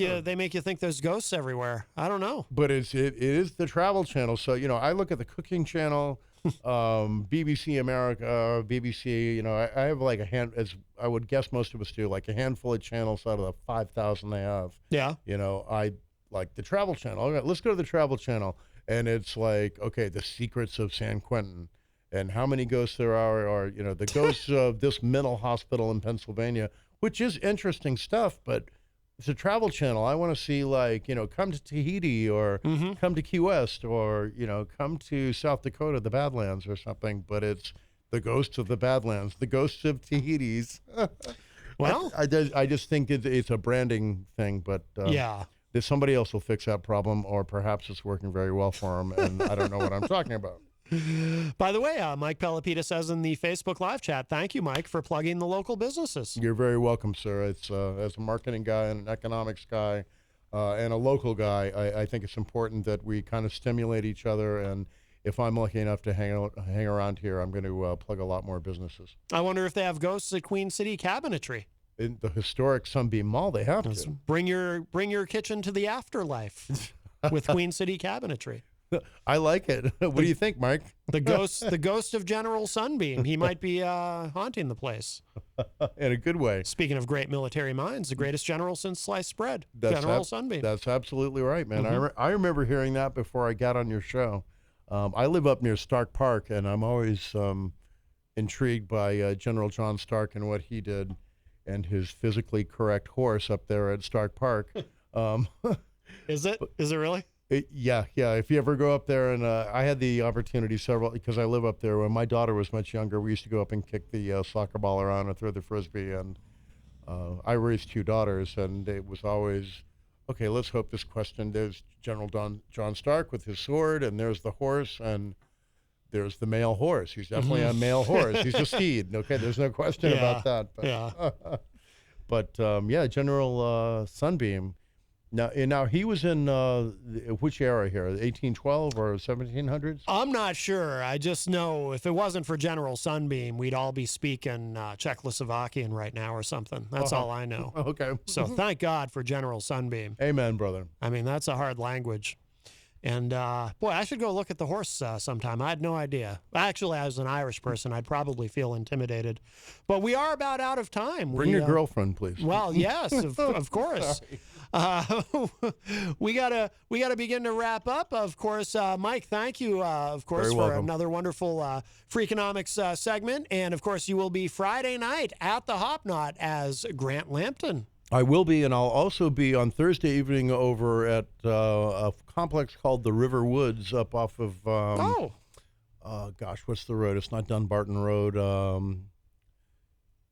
you think there's ghosts everywhere. I don't know. But it is the Travel Channel. So, you know, I look at the Cooking Channel, BBC America, BBC. You know, I have like as I would guess most of us do, like a handful of channels out of the 5,000 they have. Yeah. You know, I like the Travel Channel. Okay, let's go to the Travel Channel, and it's like, okay, the secrets of San Quentin, and how many ghosts there are, or, you know, the ghosts of this mental hospital in Pennsylvania, which is interesting stuff, but it's a Travel Channel. I want to see, like, you know, come to Tahiti, or come to Key West, or, you know, come to South Dakota, the Badlands or something, but it's the ghosts of the Badlands, the ghosts of Tahiti's. Well, I just think it's a branding thing, but yeah. Somebody else will fix that problem, or perhaps it's working very well for them, and I don't know what I'm talking about. By the way, Mike Pelopita says in the Facebook live chat, thank you, Mike, for plugging the local businesses. You're very welcome, sir. It's as a marketing guy and an economics guy and a local guy, I think it's important that we kind of stimulate each other. And if I'm lucky enough to hang around here, I'm going to plug a lot more businesses. I wonder if they have ghosts at Queen City Cabinetry. In the historic Sunbeam Mall, they have to. Bring your kitchen to the afterlife with Queen City Cabinetry. I like it. What do you think, Mike? The ghost of General Sunbeam. He might be haunting the place. In a good way. Speaking of great military minds, the greatest general since sliced bread, General Sunbeam. That's absolutely right, man. I remember hearing that before I got on your show. I live up near Stark Park, and I'm always intrigued by General John Stark and what he did, and his physically correct horse up there at Stark Park. Is it? Is it really? Yeah. If you ever go up there, and I had the opportunity because I live up there. When my daughter was much younger, we used to go up and kick the soccer ball around and throw the frisbee. And I raised two daughters, and it was always, okay, let's hope this question. There's General John Stark with his sword, and there's the horse, and there's the male horse. He's definitely a male horse. He's a steed. Okay, there's no question about that. But, yeah. But General Sunbeam, Now he was in which era here? 1812 or 1700s? I'm not sure. I just know if it wasn't for General Sunbeam, we'd all be speaking Czechoslovakian right now or something. That's all I know. Okay. So thank God for General Sunbeam. Amen, brother. I mean, that's a hard language. And boy, I should go look at the horse sometime. I had no idea. Actually, as an Irish person, I'd probably feel intimidated. But we are about out of time. Bring your girlfriend, please. Well, yes, of course. We gotta begin to wrap up. Of course, Mike, thank you, of course, Very for welcome. another wonderful Freakonomics segment. And of course, you will be Friday night at the Hop Knot as Grant Lampton. I will be, and I'll also be on Thursday evening over at a complex called the River Woods up off of, gosh, what's the road? It's not Dunbarton Road.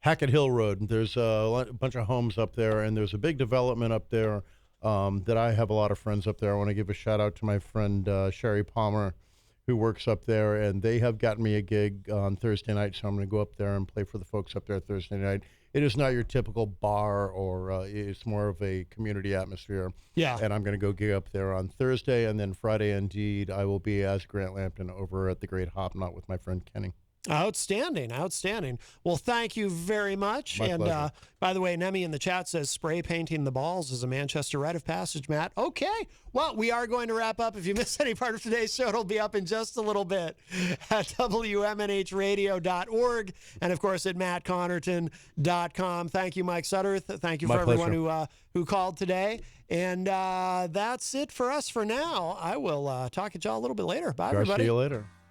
Hackett Hill Road. There's a bunch of homes up there, and there's a big development up there that I have a lot of friends up there. I want to give a shout out to my friend Sherry Palmer, who works up there, and they have gotten me a gig on Thursday night, so I'm going to go up there and play for the folks up there Thursday night. It is not your typical bar, or it's more of a community atmosphere. Yeah. And I'm going to go gig up there on Thursday, and then Friday, indeed, I will be as Grant Lampton over at the Great Hop Knot with my friend Kenny. Outstanding. Well, thank you very much. My and pleasure. by the way, Nemi in the chat says spray painting the balls is a Manchester rite of passage, Matt. Okay. Well, we are going to wrap up. If you missed any part of today's show, it'll be up in just a little bit at WMNHradio.org and, of course, at MattConnarton.com. Thank you, Mike Sutter. Thank you My for everyone pleasure. who called today. And that's it for us for now. I will talk at y'all a little bit later. Bye, everybody. See you later.